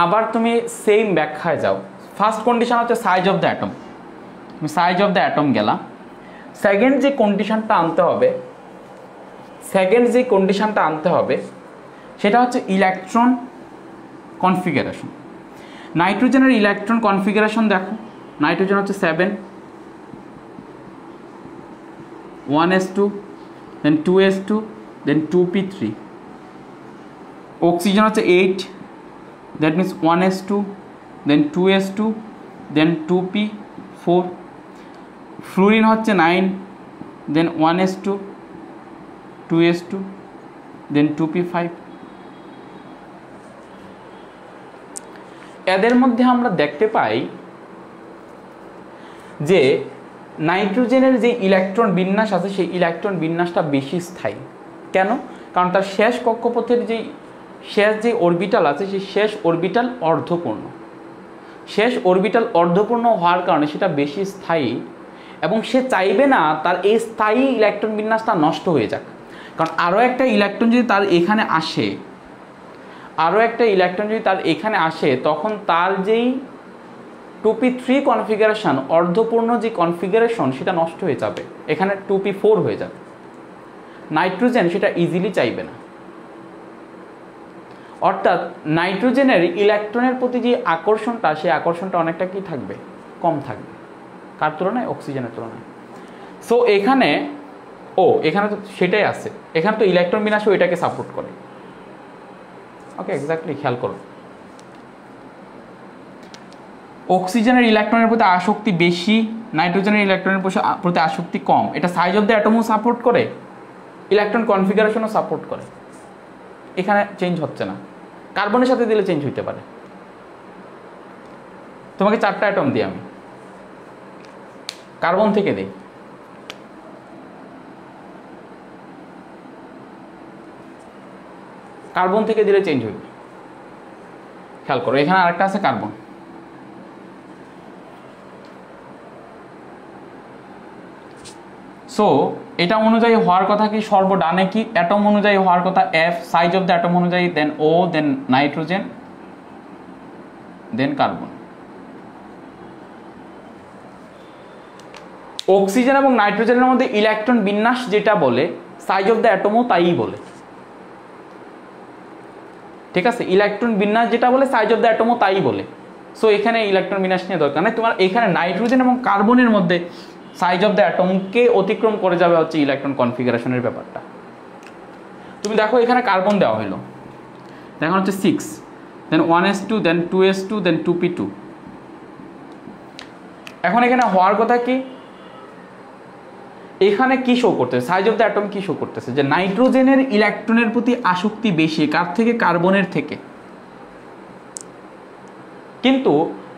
আবার তুমি সেম ব্যাখ্যায় যাও। ফার্স্ট কন্ডিশন হচ্ছে সাইজ অফ দ্য অ্যাটম, তুমি সাইজ অফ দ্য অ্যাটম গেলা। সেকেন্ড যে কন্ডিশনটা আনতে হবে সেটা হচ্ছে ইলেকট্রন কনফিগারেশন। নাইট্রোজেনের ইলেকট্রন কনফিগারেশন দেখো, নাইট্রোজেন হচ্ছে 7, 1s2, দেন 2s2, দেন 2p3। অক্সিজেন হচ্ছে 8, that means 1s2, then 2s2, then 2p4। Fluorine হচ্ছে 9, দেন 1s2, 2s2, দেন 2p5। এদের মধ্যে আমরা দেখতে পাই যে নাইট্রোজেনের যে ইলেকট্রন বিন্যাস আছে সেই ইলেকট্রন বিন্যাসটা বেশি স্থায়ী। কেন? কারণ তার শেষ কক্ষপথের যে অরবিটাল আছে সেই শেষ অরবিটাল অর্ধপূর্ণ। শেষ অরবিটাল অর্ধপূর্ণ হওয়ার কারণে সেটা বেশি স্থায়ী এবং সে চাইবে না তার এই স্থায়ী ইলেকট্রন বিন্যাসটা নষ্ট হয়ে যাক। কারণ আরও একটা ইলেকট্রন যদি তার এখানে আসে তখন তার যেই 2p3 কনফিগারেশন অর্ধপূর্ণ যে কনফিগারেশন সেটা নষ্ট হয়ে যাবে, এখানে 2p4 হয়ে যাবে। নাইট্রোজেন সেটা ইজিলি চাইবে না। অর্থাৎ নাইট্রোজেনের ইলেকট্রনের প্রতি যে আকর্ষণটা সেই আকর্ষণটা অনেকটা কি থাকবে? কম থাকবে। কার তুলনায়? অক্সিজেনের তুলনায়। সো এখানে তো সেটাই আছে, এখানে তো ইলেকট্রন বিন্যাসও এটাকে সাপোর্ট করে। ওকে, এক্স্যাক্টলি খেয়াল করো, অক্সিজেনের ইলেকট্রনের প্রতি আসক্তি বেশি, নাইট্রোজেনের ইলেকট্রনের প্রতি আসক্তি কম। এটা সাইজ অফ দ্য অ্যাটমও সাপোর্ট করে, ইলেকট্রন কনফিগারেশনও সাপোর্ট করে। এখানে চেঞ্জ হচ্ছে না। কার্বনের সাথে দিলে চেঞ্জ হইতে পারে। তোমাকে 4টা অ্যাটম দিই, আমি কার্বন থেকে দিই। কার্বন থেকে দিলে চেঞ্জ হইবে। খেয়াল করো, এখানে আরেকটা আছে কার্বন। সো এটা অনুযায়ী হওয়ার কথা কি? সর্বডানে কি অ্যাটম অনুযায়ী হওয়ার কথা F, size of the atom অনুযায়ী, দেন ও, দেন নাইট্রোজেন, দেন কার্বন। অক্সিজেন এবং নাইট্রোজেনের মধ্যে ইলেকট্রন বিন্যাস যেটা বলে সাইজ অফ দ্য অ্যাটমও তাই বলে। ঠিক আছে, ইলেকট্রন বিন্যাস যেটা বলে সাইজ অফ দ্য অ্যাটমও তাই বলে। সো এখানে ইলেকট্রন বিন্যাস নিয়ে দরকার নেই তোমার। এখানে নাইট্রোজেন এবং কার্বনের মধ্যে সাইজ অফ দ্য অ্যাটমকে অতিক্রম করে যাবে হচ্ছে ইলেকট্রন কনফিগারেশনের ব্যাপারটা। তুমি দেখো এখানে কার্বন দেওয়া হলো, দেখো হচ্ছে 6, দেন 1s2, দেন 2s2, দেন 2p2। এখন এখানে হওয়ার কথা কি? এখানে কি শো করতেছে? সাইজ অফ দ্য অ্যাটম কি শো করতেছে? যে নাইট্রোজেনের ইলেকট্রনের প্রতি আসক্তি বেশি, কার থেকে? কার্বনের থেকে। কিন্তু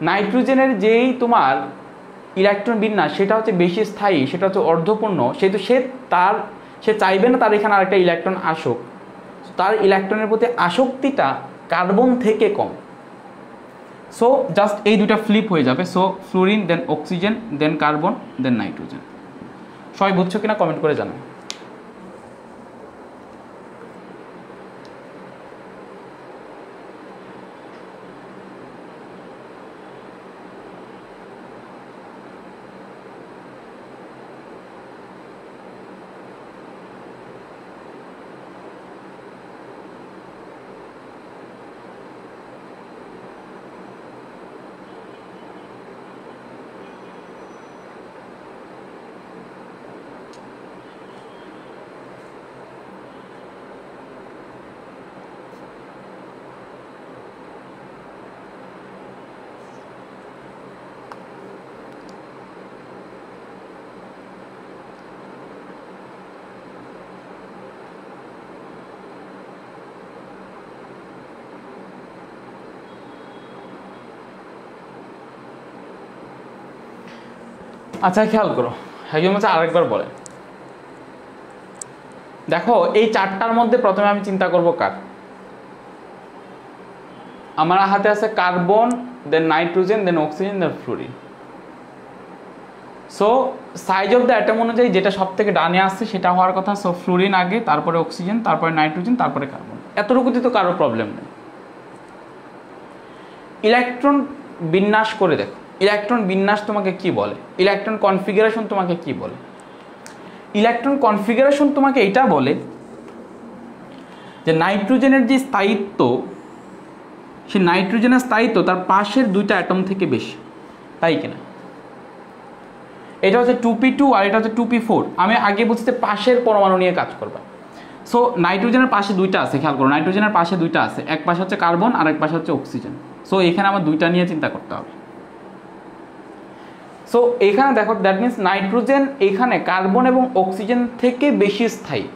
নাইট্রোজেনের যেই তোমার ইলেকট্রন বিন্যাস সেটা হচ্ছে বেশি স্থায়ী, সেটা হচ্ছে অর্ধপূর্ণ, সেহেতু সে চাইবে না তার এখানে আরেকটা ইলেকট্রন আসুক। তার ইলেকট্রনের প্রতি আসক্তিটা কার্বন থেকে কম। সো জাস্ট এই দুটা ফ্লিপ হয়ে যাবে। সো ফ্লোরিন, দেন অক্সিজেন, দেন কার্বন, দেন নাইট্রোজেন। সবাই বুঝছো কিনা কমেন্ট করে জানাও। আচ্ছা খেয়াল করো, একজন হচ্ছে আরেকবার বলে দেখো এই 4টার মধ্যে প্রথমে আমি চিন্তা করব কার? আমার হাতে আছে carbon, then nitrogen, then oxygen, then fluorine. So size of the atom অনুযায়ী যেটা সব থেকে ডানে আসছে সেটা হওয়ার কথা। সো ফ্লোরিন আগে, তারপরে অক্সিজেন, তারপরে নাইট্রোজেন, তারপরে কার্বন। এতটুকুতে তো কারো প্রবলেম নেই। ইলেকট্রন বিন্যাস করে দেখো, ইলেকট্রন বিন্যাস তোমাকে কি বলে, ইলেকট্রন কনফিগারেশন তোমাকে কি বলে। ইলেকট্রন কনফিগারেশন তোমাকে এটা বলে যে নাইট্রোজেনের যে স্থায়িত্ব, সেই নাইট্রোজেনের স্থায়িত্ব তার পাশের 2টা অ্যাটম থেকে বেশি, তাই কিনা? এটা হচ্ছে 2p2 আর এটা হচ্ছে 2p4। আমি আগে বুঝতে পাশের পরমাণু নিয়ে কাজ করবা। সো নাইট্রোজেনের পাশে 2টা আছে, খেয়াল করো, নাইট্রোজেনের পাশে 2টা আছে, এক পাশে হচ্ছে কার্বন আর এক পাশে হচ্ছে অক্সিজেন। সো এখানে আমার 2টা নিয়ে চিন্তা করতে হবে। সো এখানে দেখো দ্যাট মিনস নাইট্রোজেন এখানে কার্বন এবং অক্সিজেন থেকে বেশি স্থায়ী।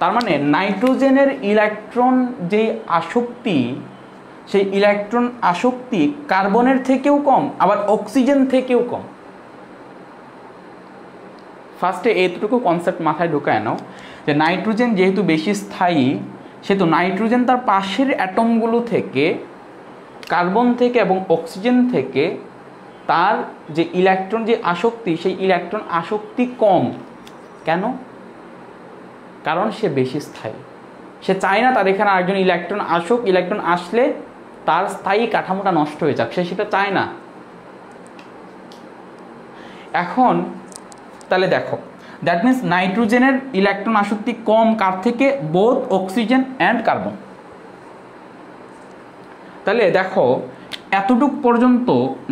তার মানে নাইট্রোজেনের ইলেকট্রন যে আসক্তি, সেই ইলেকট্রন আসক্তি কার্বনের থেকেও কম, আবার অক্সিজেন থেকেও কম। ফার্স্টে এইটুকু কনসেপ্ট মাথায় ঢুকায় নাও যে নাইট্রোজেন যেহেতু বেশি স্থায়ী, সেহেতু নাইট্রোজেন তার পাশের অ্যাটমগুলো থেকে, কার্বন থেকে এবং অক্সিজেন থেকে তার যে ইলেকট্রন যে আসক্তি, সেই ইলেকট্রন আসক্তি কম। কেন? কারণ সে বেশি স্থায়ী। সে চায় না তার এখানে আরেকজন ইলেকট্রন আসুক, ইলেকট্রন আসলে তার স্থায়ী কাঠামোটা নষ্ট হয়ে যাক, সে সেটা চায় না। এখন তাহলে দেখো, দ্যাট মিনস নাইট্রোজেনের ইলেকট্রন আসক্তি কম কার থেকে? Both oxygen and carbon. তাহলে দেখো এতটুক পর্যন্ত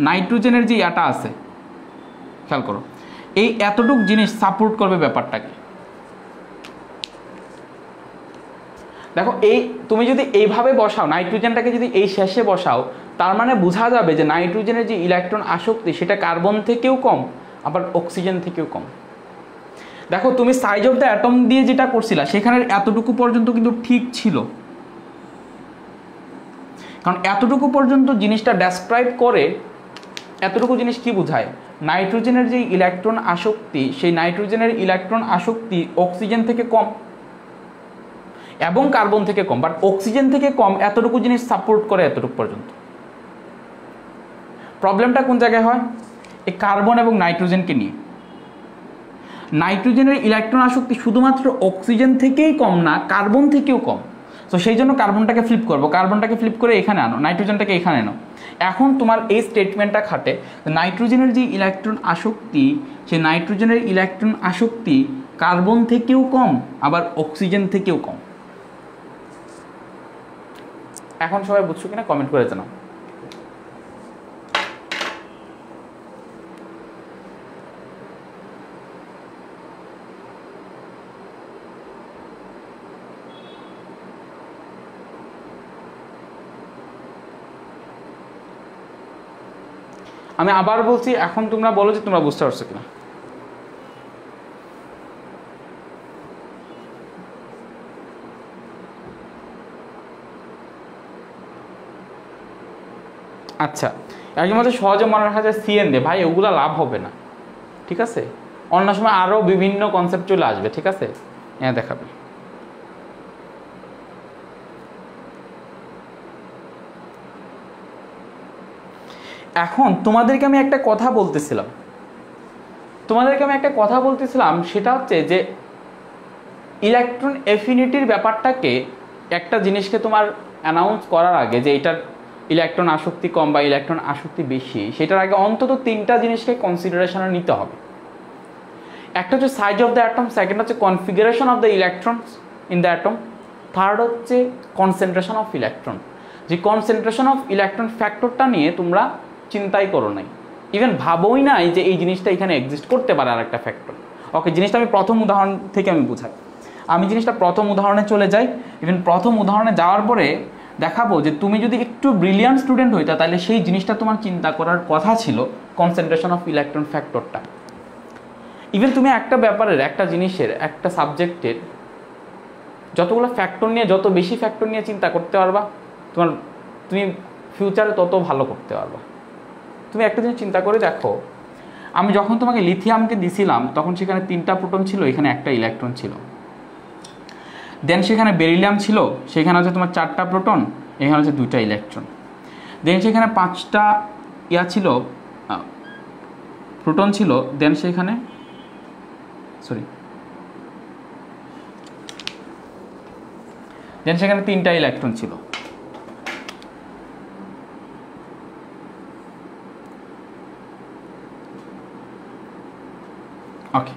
নাইট্রোজেনের যে ইয়াটা আছে, খেয়াল করো, এই এতটুক জিনিস সাপোর্ট করবে ব্যাপারটাকে। দেখো এই তুমি যদি এইভাবে বসাও, নাইট্রোজেনটাকে যদি এই শেষে বসাও, তার মানে বোঝা যাবে যে নাইট্রোজেনের যে ইলেকট্রন আসক্তি সেটা কার্বন থেকেও কম, আবার অক্সিজেন থেকেও কম। দেখো তুমি সাইজ অফ দ্য অ্যাটম দিয়ে যেটা করছিলা, সেখানের এতটুকু পর্যন্ত কিন্তু ঠিক ছিল, কারণ এতটুকু পর্যন্ত জিনিসটা ডেসক্রাইব করে। এতটুকু জিনিস কি বোঝায়? নাইট্রোজেনের যে ইলেকট্রন আসক্তি, সেই নাইট্রোজেনের ইলেকট্রন আসক্তি অক্সিজেন থেকে কম এবং কার্বন থেকে কম, বাট অক্সিজেন থেকে কম এতটুকু জিনিস সাপোর্ট করে এতটুকু পর্যন্ত। প্রবলেমটা কোন জায়গায় হয়? এই কার্বন এবং নাইট্রোজেনকে নিয়ে। নাইট্রোজেনের ইলেকট্রন আসক্তি শুধুমাত্র অক্সিজেন থেকেই কম না, কার্বন থেকেও কম। তো সেই জন্য কার্বনটাকে ফ্লিপ করবো, কার্বনটাকে ফ্লিপ করে এখানে আনো, নাইট্রোজেনটাকে এখানে আনো। এখন তোমার এই স্টেটমেন্টটা খাটে নাইট্রোজেনের যে ইলেকট্রন আসক্তি, সেই নাইট্রোজেনের ইলেকট্রন আসক্তি কার্বন থেকেও কম, আবার অক্সিজেন থেকেও কম। এখন সবাই বুঝছো কিনা কমেন্ট করে জানাও। আমি আবার বলছি, এখন তোমরা বলো যে তোমরা বুঝতে পারছো কিনা। আচ্ছা, একজন মধ্যে সহজে মনে রাখা যায় সিএন দে, ভাই ওগুলা লাভ হবে না, ঠিক আছে? অন্য সময় আরও বিভিন্ন কনসেপ্ট চলে আসবে, ঠিক আছে? হ্যাঁ দেখাবে। এখন তোমাদেরকে আমি একটা কথা বলতেছিলাম, সেটা হচ্ছে যে ইলেকট্রন এফিনিটির ব্যাপারটাকে, একটা জিনিসকে তোমার অ্যানাউন্স করার আগে যে এটার ইলেকট্রন আসক্তি কম বা ইলেকট্রন আসক্তি বেশি, সেটার আগে অন্তত তিনটা জিনিসকে কনসিডারেশনে নিতে হবে। একটা হচ্ছে size of the atom, second হচ্ছে configuration of the electrons in the atom, third হচ্ছে কনসেন্ট্রেশন অফ ইলেকট্রন। যে কনসেন্ট্রেশন অফ ইলেকট্রন ফ্যাক্টরটা নিয়ে তোমরা চিন্তাই করো নাই, ইভেন ভাবোই নাই যে এই জিনিসটা এখানে এক্সিস্ট করতে পারে আর একটা ফ্যাক্টর। ওকে, জিনিসটা আমি প্রথম উদাহরণ থেকে আমি বুঝাই। আমি জিনিসটা প্রথম উদাহরণে চলে যাই। ইভেন প্রথম উদাহরণে যাওয়ার পরে দেখাবো যে তুমি যদি একটু ব্রিলিয়ান্ট স্টুডেন্ট হইতা, তাহলে সেই জিনিসটা তোমার চিন্তা করার কথা ছিল, কনসেন্ট্রেশন অফ ইলেকট্রন ফ্যাক্টরটা। ইভেন তুমি একটা ব্যাপারের, একটা জিনিসের, একটা সাবজেক্টের যতগুলো ফ্যাক্টর নিয়ে, যত বেশি ফ্যাক্টর নিয়ে চিন্তা করতে পারবা, তুমি ফিউচারে তত ভালো করতে পারবা। তুমি একটা জিনিস চিন্তা করে দেখো, আমি যখন তোমাকে লিথিয়ামকে দিছিলাম তখন সেখানে 3টা প্রোটন ছিল, এখানে একটা ইলেকট্রন ছিল। দেন সেখানে বেরিলিয়াম ছিল, সেখানে হচ্ছে তোমার 4টা প্রোটন, এখানে হচ্ছে 2টা ইলেকট্রন। দেন সেখানে 5টা ছিল, প্রোটন ছিল। দেন সেখানে দেন সেখানে 3টা ইলেকট্রন ছিল। ওকে,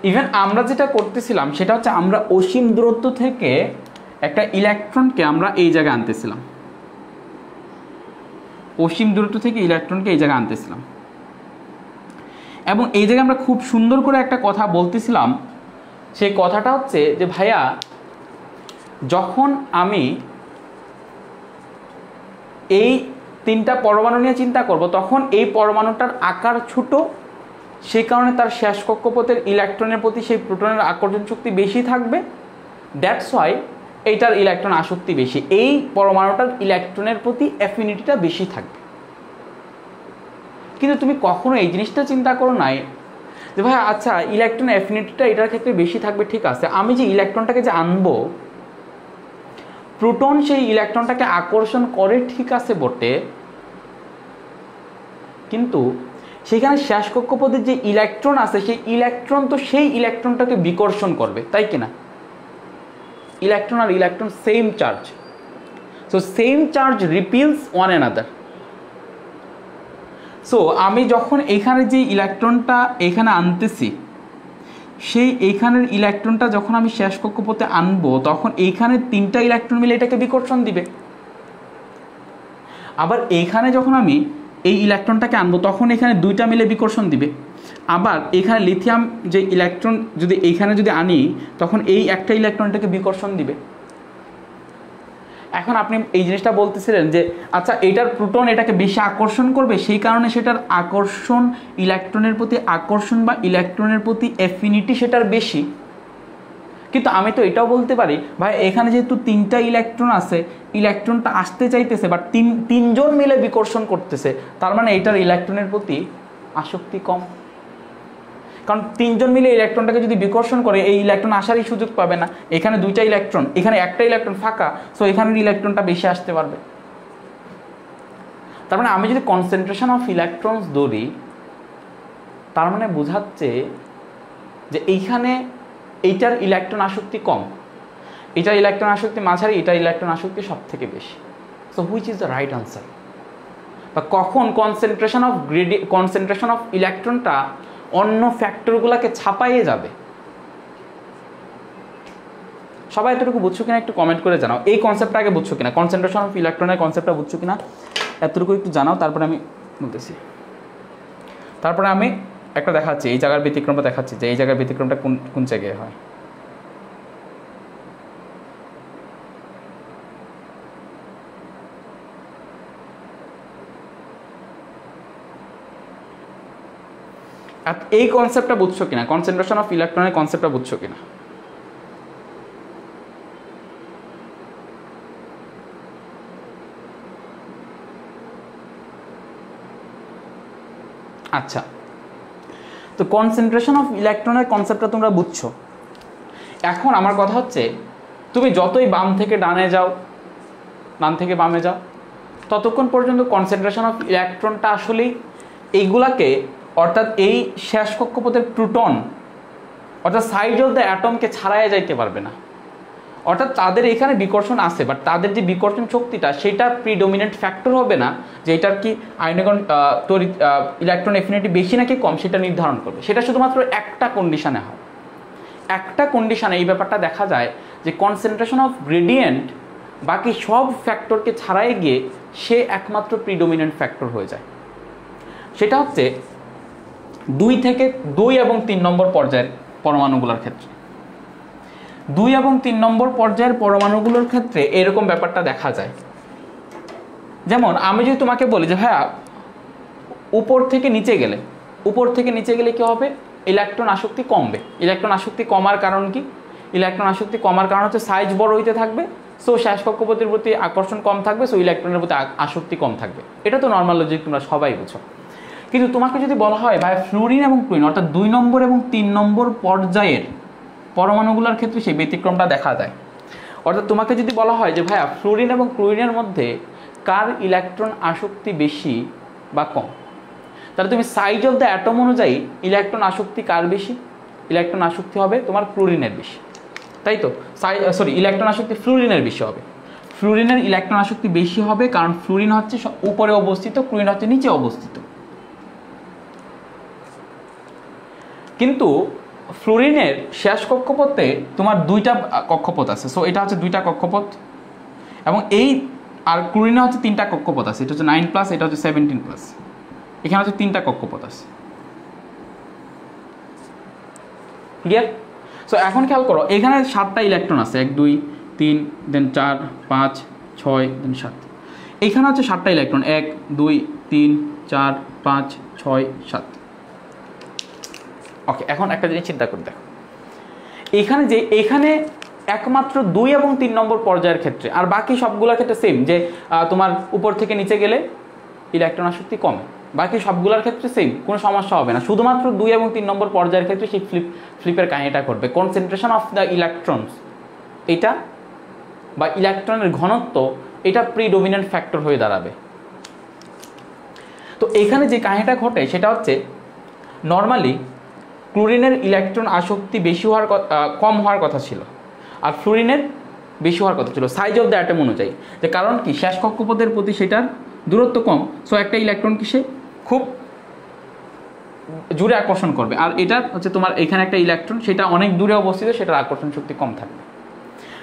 ইভেন আমরা যেটা করতেছিলাম সেটা হচ্ছে আমরা অসীম দূরত্ব থেকে একটা ইলেকট্রনকে আমরা এই জায়গায় আনতেছিলাম, অসীম দূরত্ব থেকে ইলেকট্রনকে এই জায়গায় আনতেছিলাম। এবং এই জায়গায় আমরা খুব সুন্দর করে একটা কথা বলতেছিলাম, সেই কথাটা হচ্ছে যে ভাইয়া, যখন আমি এই 3টা পরমাণু নিয়ে চিন্তা করব, তখন এই পরমাণুটার আকার ছোট, সেই কারণে তার শেষ কক্ষপথের ইলেকট্রনের প্রতি সেই প্রোটনের আকর্ষণ শক্তি বেশি থাকবে। দ্যাটস ওয়াই এইটার ইলেকট্রন আসক্তি বেশি, এই পরমাণুটার ইলেকট্রনের প্রতি অ্যাফিনিটিটা বেশি থাকবে। কিন্তু তুমি কখনো এই জিনিসটা চিন্তা করো নাই যে ভাই আচ্ছা ইলেকট্রন অ্যাফিনিটিটা এটার ক্ষেত্রে বেশি থাকবে, ঠিক আছে, আমি যে ইলেকট্রনটাকে যে আনবো, প্রোটন সেই ইলেকট্রনটাকে আকর্ষণ করে, ঠিক আছে বটে, কিন্তু সেখানে শেষ কক্ষপথের যে ইলেকট্রন আছে সেই ইলেকট্রন তো সেই ইলেকট্রনটাকে বিকর্ষণ করবে, তাই কিনা? ইলেকট্রন আর electron same charge, so same charge repels one another. So আমি যখন এখানে যে ইলেকট্রনটা এখানে আনতেছি, সেই এইখানের ইলেকট্রনটা যখন আমি শেষ কক্ষপথে আনবো, তখন এইখানে 3টা ইলেকট্রন মিলে এটাকে বিকর্ষণ দিবে। আবার এইখানে যখন আমি এই ইলেকট্রনটাকে আনবো, তখন এখানে 2টা মিলে বিকর্ষণ দিবে। আবার এখানে লিথিয়াম যে ইলেকট্রন যদি এইখানে যদি আনি, তখন এই একটা ইলেকট্রনটাকে বিকর্ষণ দিবে। এখন আপনি এই জিনিসটা বলতেছিলেন যে আচ্ছা এইটার প্রোটন এটাকে বেশি আকর্ষণ করবে, সেই কারণে সেটার আকর্ষণ, ইলেকট্রনের প্রতি আকর্ষণ বা ইলেকট্রনের প্রতি অ্যাফিনিটি সেটার বেশি। কিন্তু আমি তো এটাও বলতে পারি ভাই এখানে যেহেতু 3টা ইলেকট্রন আছে, ইলেকট্রনটা আসতে চাইতেছে বাট তিনজন মিলে বিকর্ষণ করতেছে, তার মানে এটার ইলেকট্রনের প্রতি আসক্তি কম। কারণ 3জন মিলে ইলেকট্রনটাকে যদি বিকর্ষণ করে, এই ইলেকট্রন আসারই সুযোগ পাবে না। এখানে 2টা ইলেকট্রন, এখানে একটা ইলেকট্রন ফাঁকা, সো এখানের ইলেকট্রনটা বেশি আসতে পারবে। তার মানে আমি যদি কনসেন্ট্রেশন অফ ইলেকট্রনস ধরি, তার মানে বোঝাচ্ছে যে এইখানে এইটার ইলেকট্রন আসক্তি কম, এটার ইলেকট্রন আসক্তি মাঝারি, এটার ইলেকট্রন আসক্তি সব থেকে বেশি। So which is the right answer? বা কখন কনসেন্ট্রেশন অফ ইলেকট্রনটা অন্য ফ্যাক্টরগুলোকে ছাপাইয়ে যাবে? সবাই এতটুকু বুঝছো কিনা একটু কমেন্ট করে জানাও। এই কনসেপ্টটা আগে বুঝছো কিনা, কনসেন্ট্রেশন অফ ইলেকট্রনের কনসেপ্টটা বুঝছো কিনা এতটুকু একটু জানাও, তারপরে আমি বলতেছি। তারপরে আমি একটা দেখাচ্ছি, এই জায়গার ব্যতিক্রমটা দেখাচ্ছি যে এই জায়গার ব্যতিক্রমটা কোন কোন জায়গায় হয়। এই কনসেপ্টটা বুঝছো কিনা, কনসেন্ট্রেশন অফ ইলেকট্রনের কনসেপ্টটা বুঝছো কিনা? আচ্ছা, তো কনসেন্ট্রেশন অফ ইলেকট্রনের কনসেপ্টটা তোমরা বুঝছো। এখন আমার কথা হচ্ছে, তুমি যতই বাম থেকে ডানে যাও, ডান থেকে বামে যাও, ততক্ষণ পর্যন্ত কনসেন্ট্রেশন অফ ইলেকট্রনটা আসলেই এইগুলাকে, অর্থাৎ এই শেষ কক্ষপথের প্রোটন অর্থাৎ সাইড অফ দ্য অ্যাটমকে ছাড়াইয়া যাইতে পারবে না। অর্থাৎ তাদের এখানে বিকর্ষণ আছে, বাট তাদের যে বিকর্ষণ শক্তিটা সেটা প্রিডোমিনেন্ট ফ্যাক্টর হবে না যে এটার কি আয়নীকরণ তড়িৎ ইলেকট্রন এফিনিটি বেশি নাকি কম সেটা নির্ধারণ করবে। সেটা শুধুমাত্র একটা কন্ডিশনে হয়, একটা কন্ডিশনে এই ব্যাপারটা দেখা যায় যে কনসেন্ট্রেশন অফ গ্রেডিয়েন্ট বাকি সব ফ্যাক্টরকে ছাড়াই গিয়ে সে একমাত্র প্রিডোমিনেন্ট ফ্যাক্টর হয়ে যায়। সেটা হচ্ছে 2 এবং 3 নম্বর পর্যায়ের পরমাণুগুলোর ক্ষেত্রে। 2 এবং 3 নম্বর পর্যায়ের পরমাণুগুলোর ক্ষেত্রে এরকম ব্যাপারটা দেখা যায়। যেমন আমি যদি তোমাকে বলি যে ভাইয়া উপর থেকে নিচে গেলে কি হবে? ইলেকট্রন আসক্তি কমবে। ইলেকট্রন আসক্তি কমার কারণ কি? ইলেকট্রন আসক্তি কমার কারণ হচ্ছে সাইজ বড় হইতে থাকবে, সো শেষ কক্ষপথের প্রতি আকর্ষণ কম থাকবে, সো ইলেকট্রনের প্রতি আসক্তি কম থাকবে। এটা তো নর্মাল লজিক, তোমরা সবাই বুঝো। কিন্তু তোমাকে যদি বলা হয় ভাই ফ্লুরিন এবং ক্লোরিন অর্থাৎ 2 নম্বর এবং 3 নম্বর পর্যায়ের পরমাণুগুলোর ক্ষেত্রে সেই ব্যতিক্রমটা দেখা যায়। অর্থাৎ তোমাকে যদি বলা হয় যে ভাইয়া ফ্লুরিন এবং ক্লোরিনের মধ্যে কার ইলেকট্রন আসক্তি বেশি বা কম, তাহলে তুমি সাইজ অফ দ্য অ্যাটম অনুযায়ী ইলেকট্রন আসক্তি কার বেশি? ইলেকট্রন আসক্তি হবে তোমার ফ্লুরিনের বেশি, তাই তো? ইলেকট্রন আসক্তি ফ্লুরিনের বেশি হবে। ফ্লুরিনের ইলেকট্রন আসক্তি বেশি হবে কারণ ফ্লুরিন হচ্ছে উপরে অবস্থিত, ক্লোরিন হচ্ছে নিচে অবস্থিত। কিন্তু ফ্লুরিনের শেষ কক্ষপথে তোমার 2টা কক্ষপথ আছে, সো এটা হচ্ছে 2টা কক্ষপথ, এবং এই আর ক্লোরিনে হচ্ছে 3টা কক্ষপথ আছে, এটা হচ্ছে 9+, এটা হচ্ছে 17+, এখানে হচ্ছে 3টা কক্ষপথ আছে। ক্লিয়ার? সো এখন খেয়াল করো, এখানে 7টা ইলেকট্রন আছে, 1 2 3 দেন 4 5 6 দেন 7। এইখানে হচ্ছে 7টা ইলেকট্রন, 1 2 3 4 5 6 7। ওকে, এখন একটা জিনিস চিন্তা করে দেখো, এখানে একমাত্র 2 এবং 3 নম্বর পর্যায়ের ক্ষেত্রে, আর বাকি সবগুলোর ক্ষেত্রে সেম, যে তোমার উপর থেকে নিচে গেলে ইলেকট্রন আসক্তি কমে, বাকি সবগুলোর ক্ষেত্রে সেম, কোনো সমস্যা হবে না। শুধুমাত্র 2 এবং 3 নম্বর পর্যায়ের ক্ষেত্রে সেই ফ্লিপের কাহিনীটা ঘটবে। কনসেন্ট্রেশন অফ দ্য ইলেকট্রনস, এটা বা ইলেকট্রনের ঘনত্ব, এটা প্রিডোমিনেন্ট ফ্যাক্টর হয়ে দাঁড়াবে। তো এখানে যে কাহিনীটা ঘটে সেটা হচ্ছে, নর্মালি ক্লোরিনের ইলেকট্রন আসক্তি বেশি হওয়ার কম হওয়ার কথা ছিল, আর ফ্লোরিনের বেশি হওয়ার কথা ছিল সাইজ অফ দ্য অ্যাটম অনুযায়ী। যে কারণ কি, শেষ কক্ষপথের প্রতি সেটার দূরত্ব কম, সো একটা ইলেকট্রনকে সে খুব জোরে আকর্ষণ করবে, আর এটা হচ্ছে তোমার এখানে একটা ইলেকট্রন, সেটা অনেক দূরে অবস্থিত, সেটার আকর্ষণ শক্তি কম থাকবে।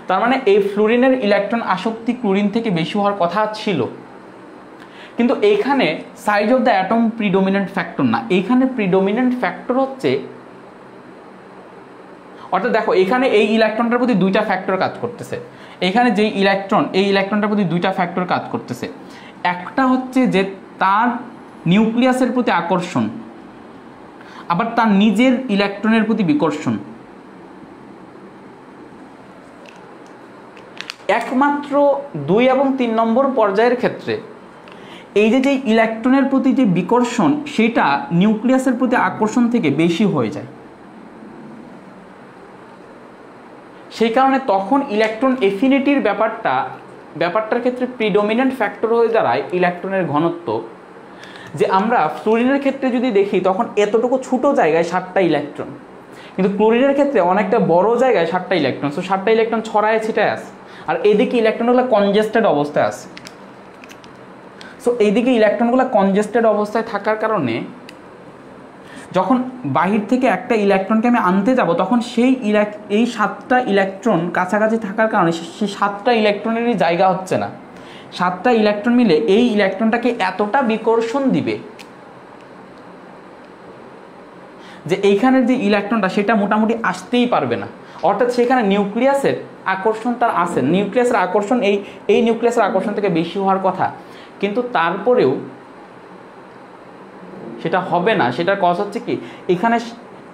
তার মানে এই ফ্লোরিনের ইলেকট্রন আসক্তি ক্লোরিন থেকে বেশি হওয়ার কথা ছিল, কিন্তু এইখানে size of the atom predominant factor না, এইখানে প্রিডোমিনেন্ট ফ্যাক্টর হচ্ছে, অর্থাৎ দেখো এখানে এই ইলেকট্রনটার প্রতি দুইটা ফ্যাক্টর কাজ করতেছে। এখানে যে ইলেকট্রন, এই ইলেকট্রনটার প্রতি দুইটা ফ্যাক্টর কাজ করতেছে। একটা হচ্ছে যে তার নিউক্লিয়াসের প্রতি আকর্ষণ, আবার তার নিজের ইলেকট্রনের প্রতি বিকর্ষণ। একমাত্র 2 এবং 3 নম্বর পর্যায়ের ক্ষেত্রে এই যে ইলেকট্রনের প্রতি যে বিকর্ষণ, সেটা নিউক্লিয়াসের প্রতি আকর্ষণ থেকে বেশি হয়ে যায়। সেই কারণে তখন ইলেকট্রন এফিনিটির ব্যাপারটার ক্ষেত্রে প্রিডোমিনেন্ট ফ্যাক্টর হয়ে দাঁড়ায় ইলেকট্রনের ঘনত্ব। যে আমরা ফ্লোরিনের ক্ষেত্রে যদি দেখি, তখন এতটুকু ছোটো জায়গায় 7টা ইলেকট্রন, কিন্তু ক্লোরিনের ক্ষেত্রে অনেকটা বড় জায়গায় 7টা ইলেকট্রন, সো 7টা ইলেকট্রন ছড়ায় ছিটায় আছে, আর এদিকে ইলেকট্রনগুলো কনজেস্টেড অবস্থায় আছে। সো এইদিকে ইলেকট্রনগুলো কনজেস্টেড অবস্থায় থাকার কারণে যখন বাহির থেকে একটা ইলেকট্রনকে আমি আনতে যাব, তখন এই 7টা ইলেকট্রন কাছাকাছি থাকার কারণে সেই 7টা ইলেকট্রনেরই জায়গা হচ্ছে না। 7টা ইলেকট্রন মিলে এই ইলেকট্রনটাকে এতটা বিকর্ষণ দিবে যে এইখানের যে ইলেকট্রনটা, সেটা মোটামুটি আসতেই পারবে না। অর্থাৎ সেখানে নিউক্লিয়াসের আকর্ষণ তার আছে, নিউক্লিয়াসের আকর্ষণ এই নিউক্লিয়াসের আকর্ষণ থেকে বেশি হওয়ার কথা, কিন্তু তারপরেও সেটা হবে না। সেটার কজ হচ্ছে কি, এখানে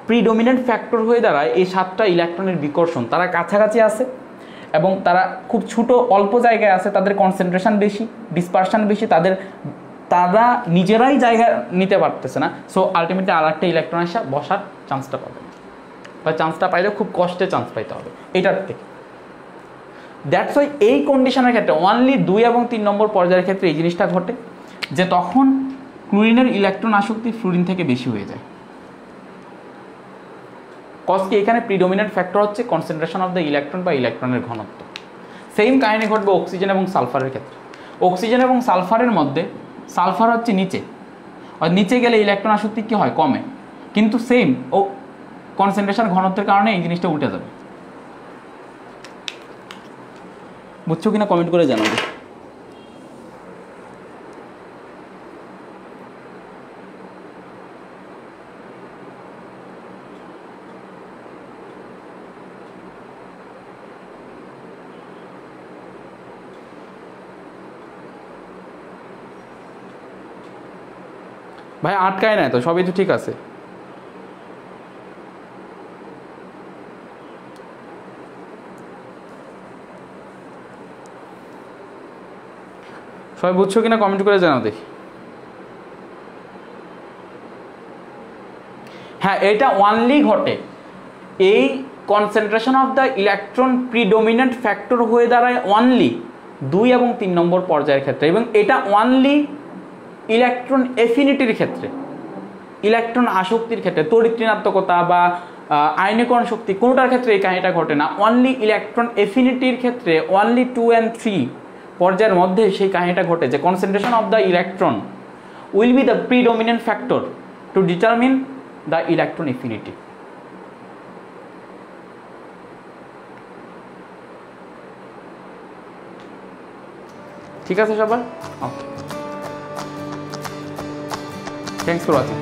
প্রিডোমিনেন্ট ফ্যাক্টর হয়ে দাঁড়ায় এই 7টা ইলেকট্রনের বিকর্ষণ। তারা কাছাকাছি আছে এবং তারা খুব ছোটো অল্প জায়গায় আছে, তাদের কনসেন্ট্রেশন বেশি, ডিসপারশন বেশি, তারা নিজেরাই জায়গা নিতে পারতেছে না। সো আলটিমেটলি আর একটা ইলেকট্রন এসে বসার চান্সটা পাবে, বা চান্সটা পাইলে খুব কষ্টে চান্স পাইতে হবে এটার থেকে। দ্যাটস ওয়াই এই কন্ডিশনের ক্ষেত্রে অনলি 2 এবং 3 নম্বর পর্যায়ের ক্ষেত্রে এই জিনিসটা ঘটে, যে তখন ক্লোরিনের ইলেকট্রন আসক্তি ফ্লোরিন থেকে বেশি হয়ে যায়। কজ কি, এখানে প্রিডোমিনেন্ট ফ্যাক্টর হচ্ছে কনসেন্ট্রেশন অফ দ্য ইলেকট্রন বা ইলেকট্রনের ঘনত্ব। সেম কাহিনী ঘটবে অক্সিজেন এবং সালফারের ক্ষেত্রে। অক্সিজেন এবং সালফারের মধ্যে সালফার হচ্ছে নিচে, আর নিচে গেলে ইলেকট্রন আসক্তি কী হয়, কমে, কিন্তু সেম কনসেন্ট্রেশন ঘনত্বের কারণে এই জিনিসটা উঠে যাবে। বুঝছো কিনা কমেন্ট করে জানাবে। ভাই আটকায় না তো, সবই তো ঠিক আছে। সবাই বুঝছো কিনা কমেন্ট করে জানাও দেখি। হ্যাঁ, এটা ওয়ানলি ঘটে, এই concentration of the electron predominant factor হয়ে দাঁড়ায় অনলি 2 এবং 3 নম্বর পর্যায়ের ক্ষেত্রে, এবং এটা ওয়ানলি ইলেকট্রন এফিনিটির ক্ষেত্রে, ইলেকট্রন আসক্তির ক্ষেত্রে, তড়িৎ ঋণাত্মকতা বা আয়নীকরণ শক্তি কোনোটার ক্ষেত্রে এই কাহিনীটা ঘটে না। অনলি ইলেকট্রন এফিনিটির ক্ষেত্রে অনলি 2 and 3 পর্যায়ের মধ্যে সেই কাহিনীটা ঘটে, যে concentration of the electron will be the predominant factor to determine the electron affinity. ঠিক আছে সবার? Okay, thanks for watching.